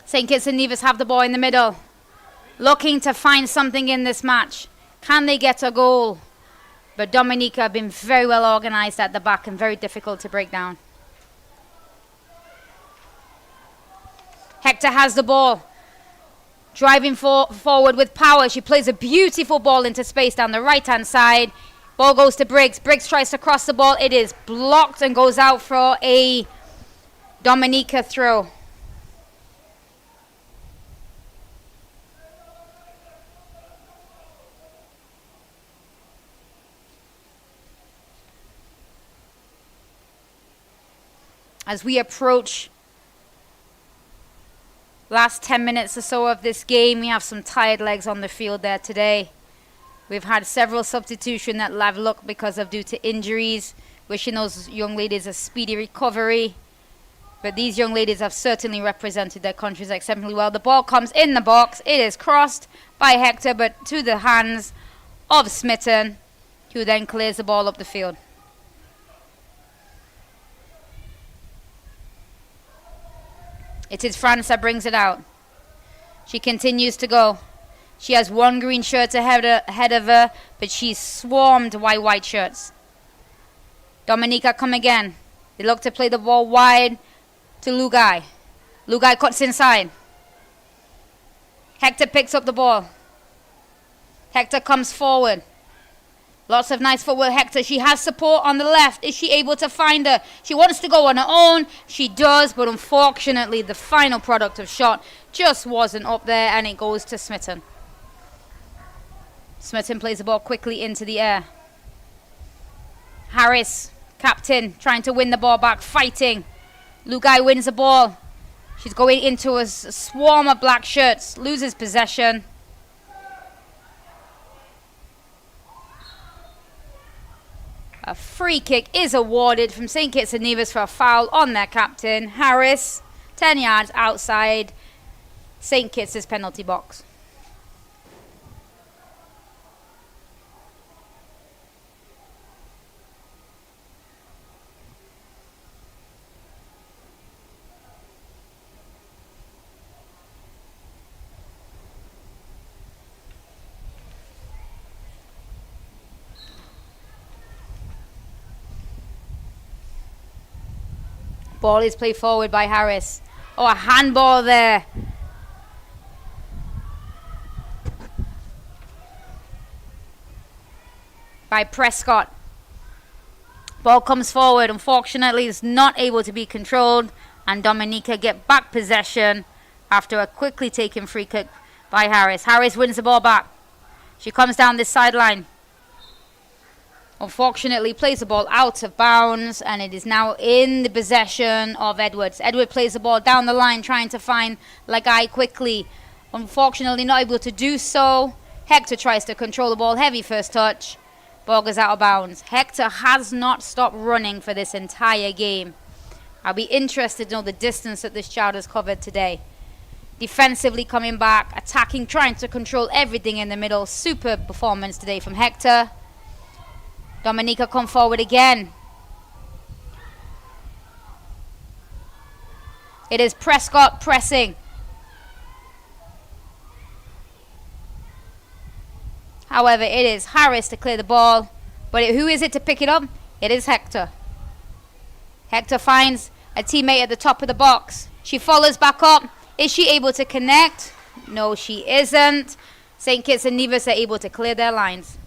St. Kitts and Nevis have the ball in the middle, looking to find something in this match. Can they get a goal? But Dominica have been very well organized at the back and very difficult to break down. Hector has the ball, driving forward with power. She plays a beautiful ball into space down the right hand side. Ball goes to Briggs. Briggs tries to cross the ball. It is blocked and goes out for a Dominica throw. As we approach last 10 minutes or so of this game, we have some tired legs on the field there today. We've had several substitutions that have looked because of due to injuries. Wishing those young ladies a speedy recovery. But these young ladies have certainly represented their countries exceptionally well. The ball comes in the box. It is crossed by Hector, but to the hands of Smitten, who then clears the ball up the field. It is France that brings it out. She continues to go. She has one green shirt ahead of her, but she's swarmed by white shirts. Dominica come again. They look to play the ball wide to Lugai. Lugai cuts inside. Hector picks up the ball. Hector comes forward. Lots of nice footwork. Hector, she has support on the left. Is she able to find her? She wants to go on her own. She does, but unfortunately the final product of shot just wasn't up there, and it goes to Smitten. Smitten plays the ball quickly into the air. Harris, captain, trying to win the ball back, fighting. Lugai wins the ball. She's going into a swarm of black shirts, loses possession. A free kick is awarded from St. Kitts and Nevis for a foul on their captain. Harris, 10 yards outside St. Kitts' penalty box. Ball is played forward by Harris. Oh, a handball there. By Prescott. Ball comes forward. Unfortunately, it's not able to be controlled. And Dominica get back possession after a quickly taken free kick by Harris. Harris wins the ball back. She comes down this sideline. Unfortunately, plays the ball out of bounds, and it is now in the possession of Edwards. Edwards plays the ball down the line, trying to find Lagai quickly. Unfortunately, not able to do so. Hector tries to control the ball. Heavy first touch. Ball goes out of bounds. Hector has not stopped running for this entire game. I'll be interested to know the distance that this child has covered today. Defensively coming back, attacking, trying to control everything in the middle. Superb performance today from Hector. Dominica come forward again. It is Prescott pressing. However, it is Harris to clear the ball. But who is it to pick it up? It is Hector. Hector finds a teammate at the top of the box. She follows back up. Is she able to connect? No, she isn't. St. Kitts and Nevis are able to clear their lines.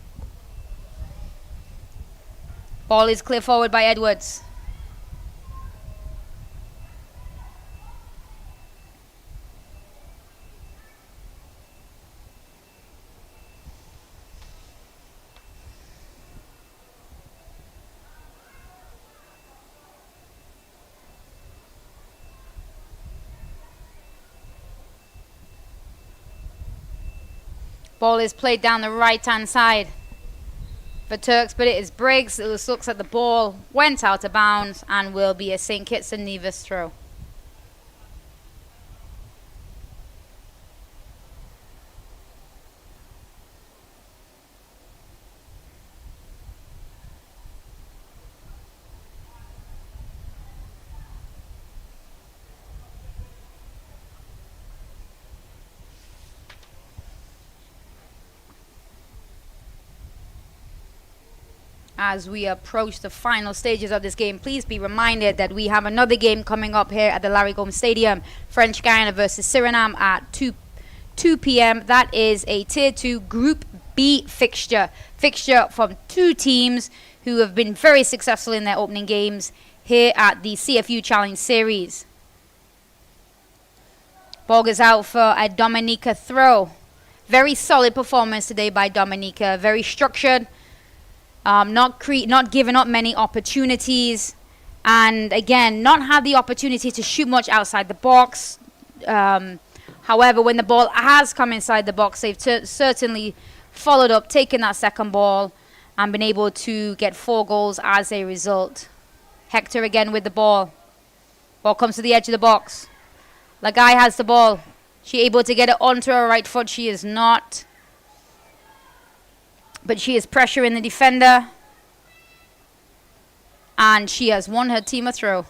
Ball is cleared forward by Edwards. Ball is played down the right-hand side for Turks, but it is Briggs. It looks like the ball went out of bounds and will be a St. Kitts and Nevis throw. As we approach the final stages of this game, please be reminded that we have another game coming up here at the Larry Gomes Stadium. French Guiana versus Suriname at 2 p.m. That is a Tier 2 Group B fixture. Fixture from two teams who have been very successful in their opening games here at the CFU Challenge Series. Ball goes out for a Dominica throw. Very solid performance today by Dominica. Very structured. Not giving up many opportunities, and again, not had the opportunity to shoot much outside the box. However, when the ball has come inside the box, they've certainly followed up, taken that second ball, and been able to get 4 goals as a result. Hector again with the ball. Ball comes to the edge of the box. Lagai has the ball. She able to get it onto her right foot? She is not. But she is pressuring the defender. And she has won her team a throw.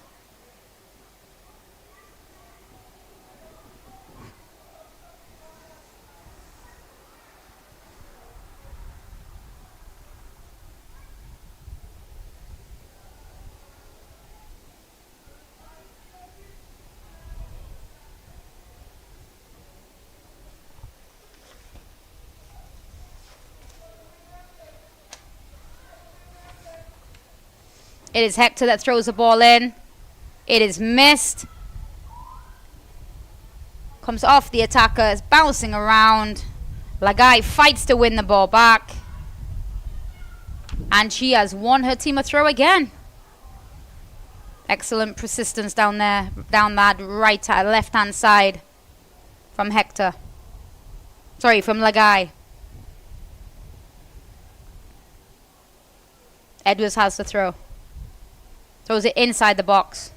It is Hector that throws the ball in. It is missed. Comes off the attacker. It's bouncing around. Lagai fights to win the ball back. And she has won her team a throw again. Excellent persistence down there. Down that left-hand side from Hector. Sorry, from Lagai. Edwards has the throw. Throws it inside the box.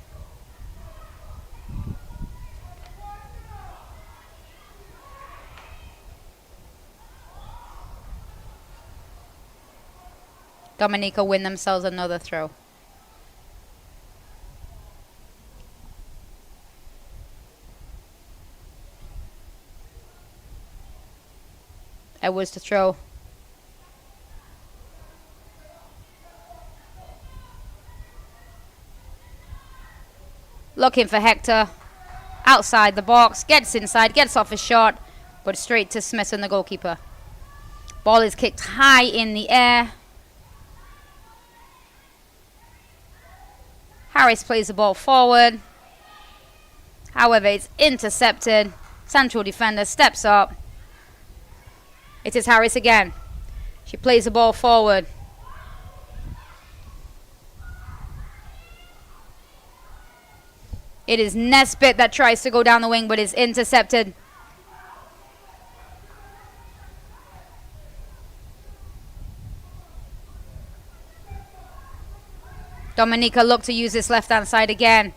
Dominica win themselves another throw. Edwards to throw. Looking for Hector. Outside the box. Gets inside. Gets off a shot. But straight to Smith and the goalkeeper. Ball is kicked high in the air. Harris plays the ball forward. However, it's intercepted. Central defender steps up. It is Harris again. She plays the ball forward. It is Nesbitt that tries to go down the wing, but is intercepted. Dominica look to use this left-hand side again.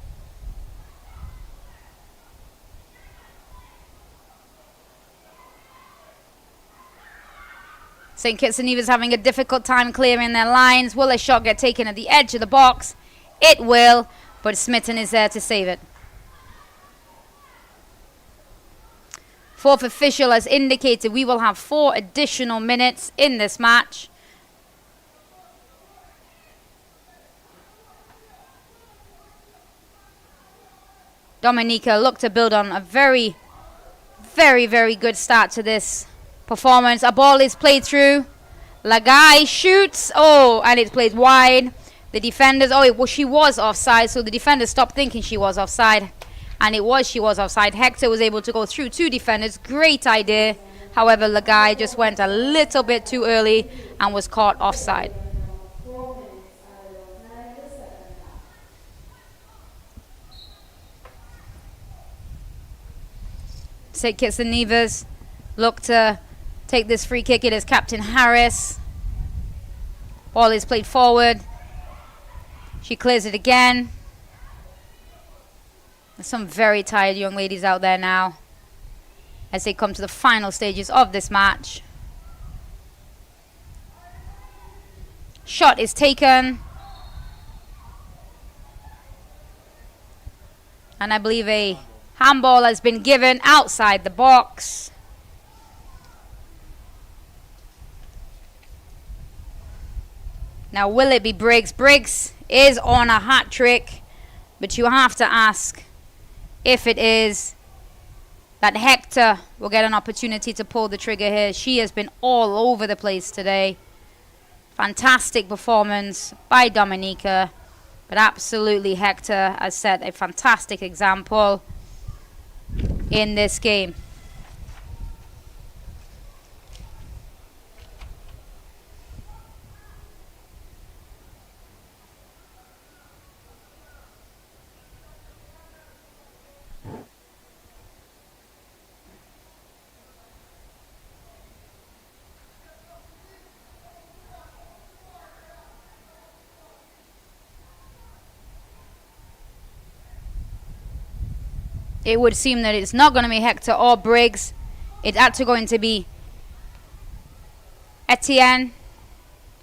St. Kitts and Nevis having a difficult time clearing their lines. Will a shot get taken at the edge of the box? It will, but Smitten is there to save it. Fourth official has indicated we will have 4 additional minutes in this match. Dominica look to build on a very, very good start to this performance. A ball is played through. Lagai shoots. Oh, and it's played wide. The defenders, she was offside, so the defenders stopped thinking she was offside. And she was offside. Hector was able to go through 2 defenders. Great idea. However, Lagai just went a little bit too early and was caught offside. St. Kitts and Nevis look to take this free kick. It is Captain Harris. Ball is played forward. She clears it again. There's some very tired young ladies out there now as they come to the final stages of this match. Shot is taken. And I believe a handball has been given outside the box. Now, will it be Briggs? Briggs is on a hat trick, but you have to ask if it is that Hector will get an opportunity to pull the trigger here. She has been all over the place today. Fantastic performance by Dominica, but absolutely Hector has set a fantastic example in this game. It would seem that it's not going to be Hector or Briggs. It's actually going to be Etienne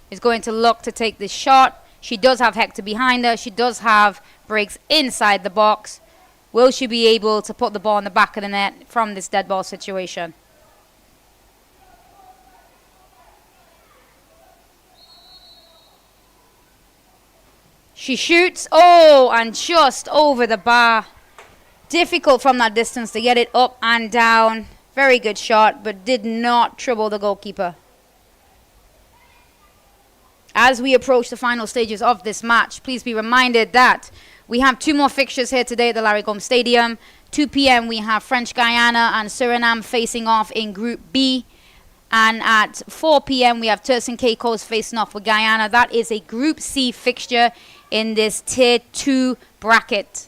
is going to look to take this shot. She does have Hector behind her. She does have Briggs inside the box. Will she be able to put the ball in the back of the net from this dead ball situation? She shoots. Oh, and just over the bar. Difficult from that distance to get it up and down. Very good shot, but did not trouble the goalkeeper. as we approach the final stages of this match, please be reminded that we have 2 more fixtures here today at the Larry Gomes Stadium. 2 p.m. we have French Guiana and Suriname facing off in Group B. And at 4 p.m. we have Turks and Caicos facing off with Guyana. That is a Group C fixture in this Tier 2 bracket.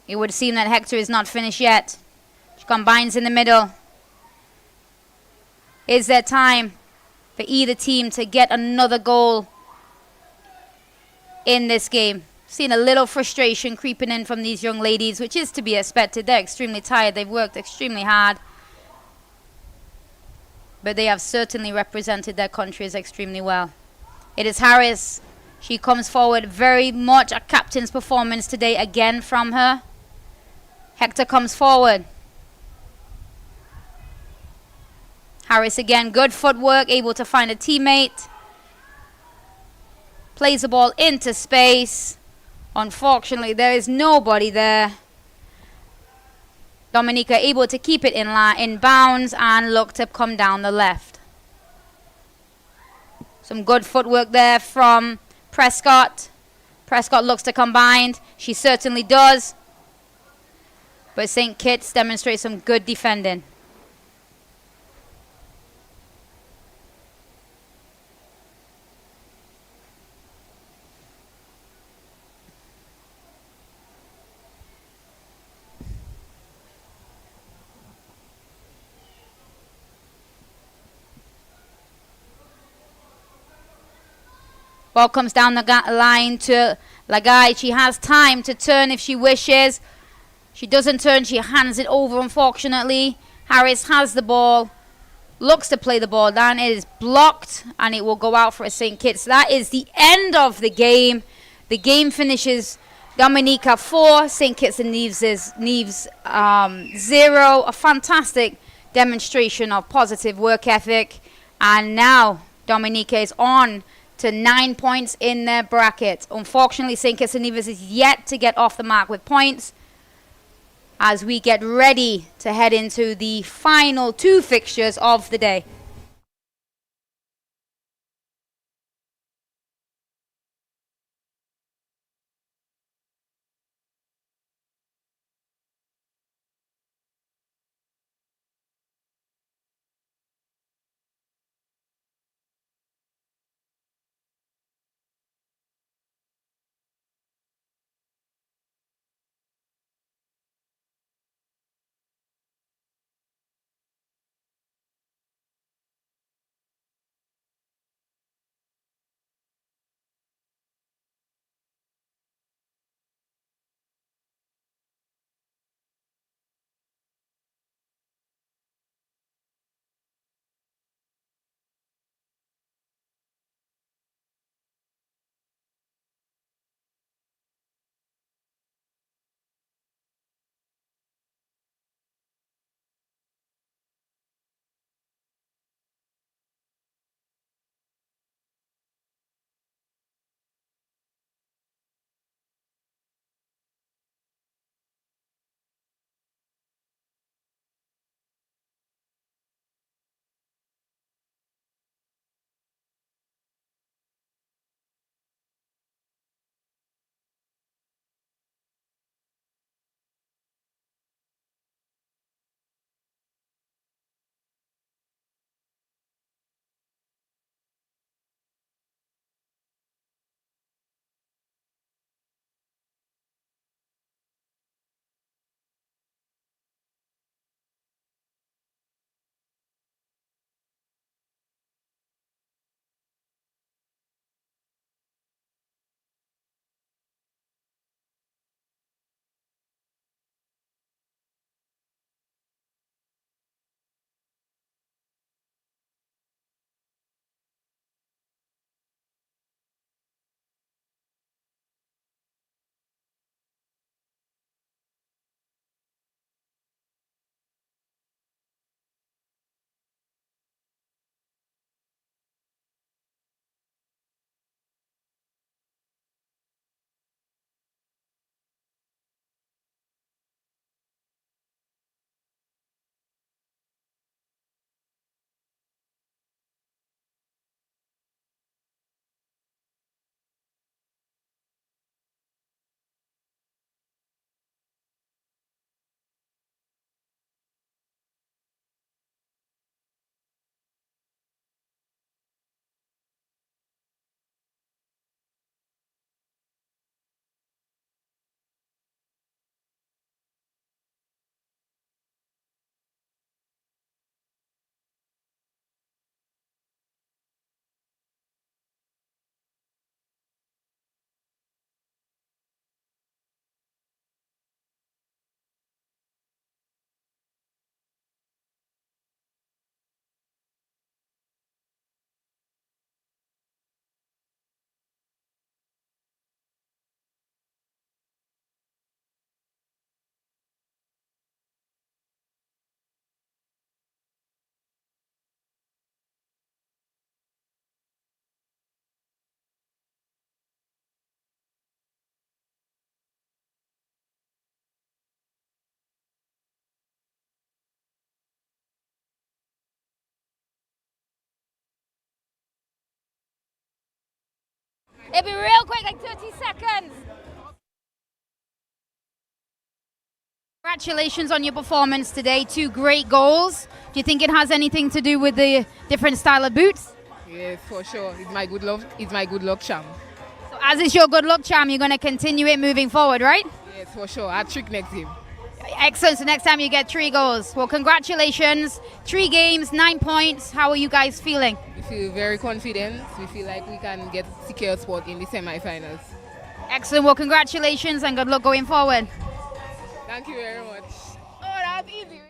It would seem that Hector is not finished yet. She combines in the middle. Is there time for either team to get another goal in this game? Seen a little frustration creeping in from these young ladies, which is to be expected. They're extremely tired. They've worked extremely hard. But they have certainly represented their countries extremely well. It is Harris. She comes forward, very much a captain's performance today again from her. Hector comes forward. Harris again, good footwork, able to find a teammate. Plays the ball into space. Unfortunately, there is nobody there. Dominica able to keep it in bounds and look to come down the left. Some good footwork there from Prescott. Prescott looks to combine. She certainly does. But St. Kitts demonstrates some good defending. Ball comes down the line to Lagai. She has time to turn if she wishes. She doesn't turn. She hands it over, unfortunately. Harris has the ball. Looks to play the ball down. It is blocked, and it will go out for a St. Kitts. That is the end of the game. The game finishes Dominica 4, St. Kitts and Nevis 0. A fantastic demonstration of positive work ethic. And now Dominica is on to 9 points in their bracket. Unfortunately, St. Kitts and Nevis is yet to get off the mark with points as we get ready to head into the final 2 fixtures of the day. It'll be real quick, like 30 seconds. Congratulations on your performance today. 2 great goals. Do you think it has anything to do with the different style of boots? Yes, for sure. It's my good luck. It's my good luck charm. So as is your good luck charm, you're going to continue it moving forward, right? Yes, for sure. Hat trick next game. Excellent. So next time you get 3 goals. Well, congratulations. 3 games, 9 points. How are you guys feeling? We feel very confident. We feel like we can get secure spot in the semi-finals. Excellent. Well, congratulations and good luck going forward. Thank you very much. Oh, that's easy.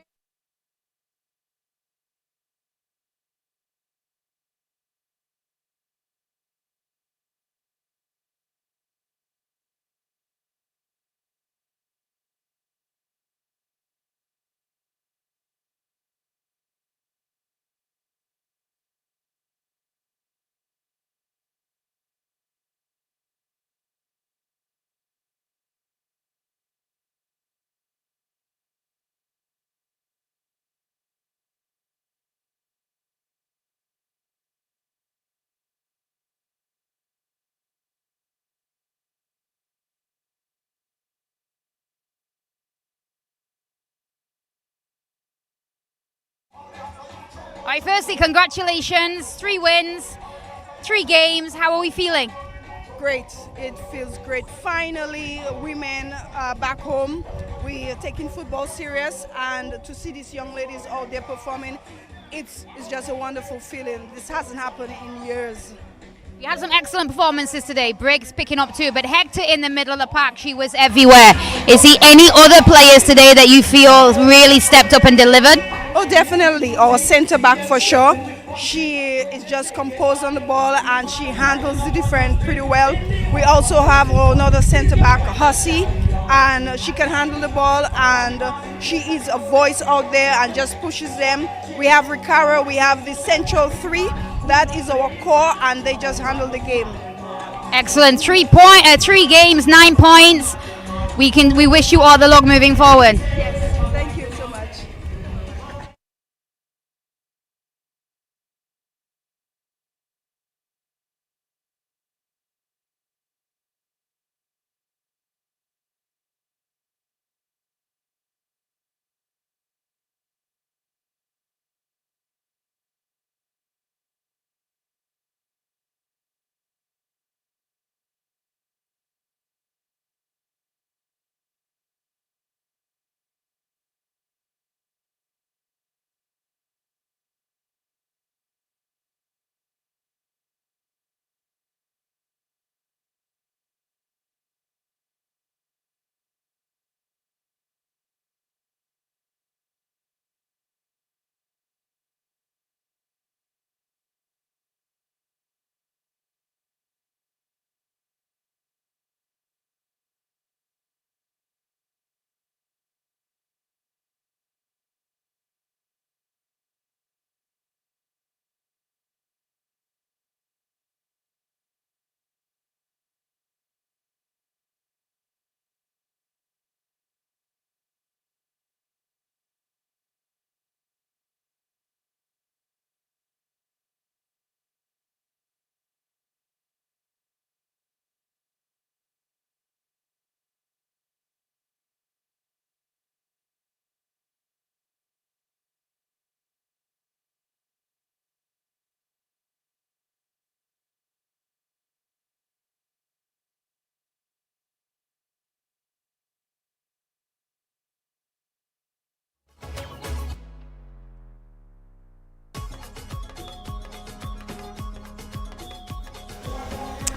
All right, firstly, congratulations. 3 wins, 3 games. How are we feeling? Great. It feels great. Finally, women are back home. We are taking football serious, and to see these young ladies out there performing, it's just a wonderful feeling. This hasn't happened in years. We had some excellent performances today. Briggs picking up 2, but Hector in the middle of the pack, she was everywhere. Is there any other players today that you feel really stepped up and delivered? Oh, definitely. Our centre back for sure. She is just composed on the ball and she handles the defense pretty well. We also have another centre back, Hussey, and she can handle the ball and she is a voice out there and just pushes them. We have Ricaro, we have the central 3. That is our core and they just handle the game. Excellent. 3 games, 9 points. We wish you all the luck moving forward. Yes, thank you so much.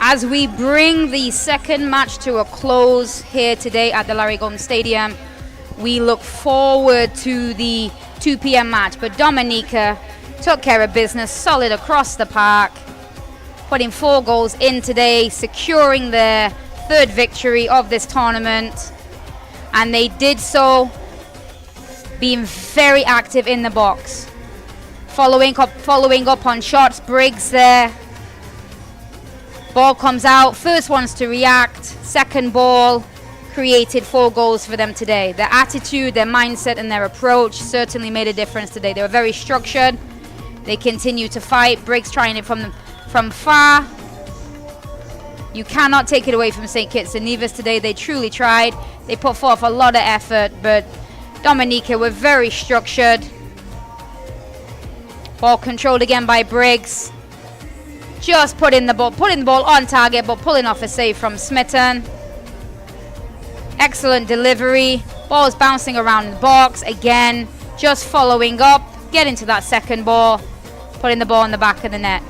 As we bring the second match to a close here today at the Larry Gomes Stadium, we look forward to the 2 p.m. match. But Dominica took care of business, solid across the park, putting 4 goals in today, securing their 3rd victory of this tournament. And they did so being very active in the box. Following up on shots, Briggs there. Ball comes out, first ones to react, second ball, created 4 goals for them today. Their attitude, their mindset and their approach certainly made a difference today. They were very structured, they continue to fight. Briggs trying it from far, You cannot take it away from St. Kitts and Nevis today. They truly tried. They put forth a lot of effort, but Dominica were very structured. Ball controlled again by Briggs. Just putting the ball on target, but pulling off a save from Smitten. Excellent delivery. Ball is bouncing around the box again. Just following up, getting to that second ball, putting the ball in the back of the net.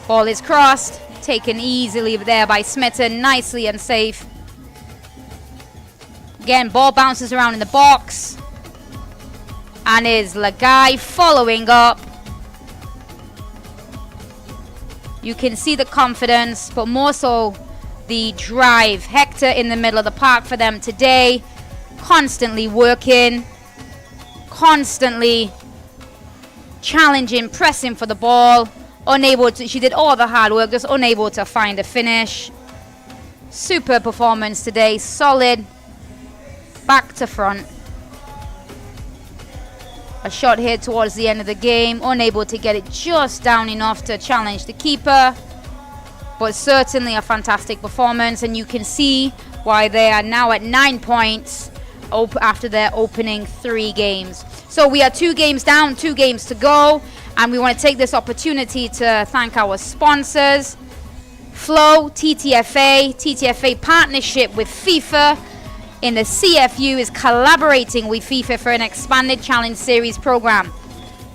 Ball is crossed, taken easily there by Smitten, nicely and safe. Again, ball bounces around in the box. And is Lagai following up. You can see the confidence, but more so the drive. Hector in the middle of the park for them today. Constantly working. Constantly challenging, pressing for the ball. Unable to, she did all the hard work, just unable to find a finish. Super performance today, solid, back to front. A shot here towards the end of the game, unable to get it just down enough to challenge the keeper. But certainly a fantastic performance, and you can see why they are now at 9 points after their opening 3 games. So we are 2 games down, 2 games to go. And we want to take this opportunity to thank our sponsors, Flow, TTFA partnership with FIFA in the CFU is collaborating with FIFA for an expanded Challenge Series program.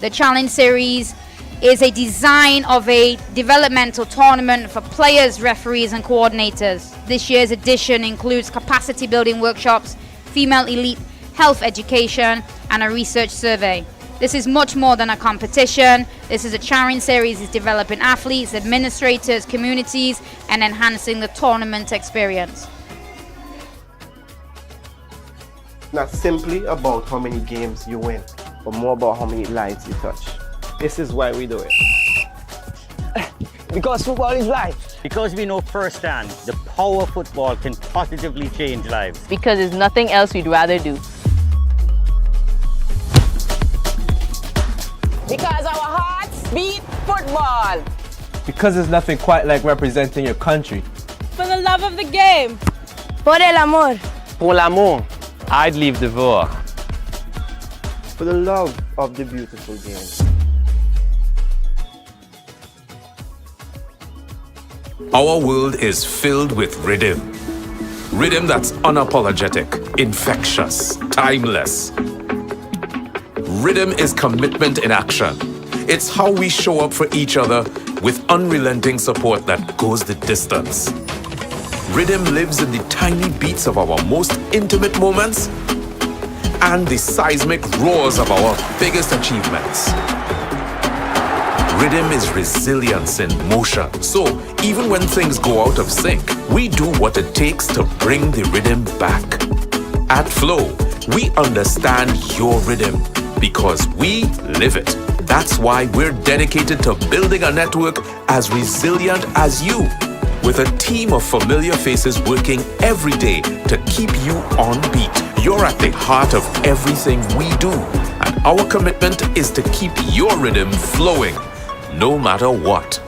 The Challenge Series is a design of a developmental tournament for players, referees and coordinators. This year's edition includes capacity building workshops, female elite health education and a research survey. This is much more than a competition. This is a challenge series is developing athletes, administrators, communities, and enhancing the tournament experience. Not simply about how many games you win, but more about how many lives you touch. This is why we do it. Because football is life. Because we know firsthand the power football can positively change lives. Because there's nothing else we'd rather do. Because our hearts beat football. Because there's nothing quite like representing your country. For the love of the game. Por el amor. Pour l'amour. I'd leave the voir. For the love of the beautiful game. Our world is filled with rhythm. Rhythm that's unapologetic, infectious, timeless. Rhythm is commitment in action. It's how we show up for each other with unrelenting support that goes the distance. Rhythm lives in the tiny beats of our most intimate moments and the seismic roars of our biggest achievements. Rhythm is resilience in motion. So even when things go out of sync, we do what it takes to bring the rhythm back. At Flow, we understand your rhythm because we live it. That's why we're dedicated to building a network as resilient as you, with a team of familiar faces working every day to keep you on beat. You're at the heart of everything we do, and our commitment is to keep your rhythm flowing, no matter what.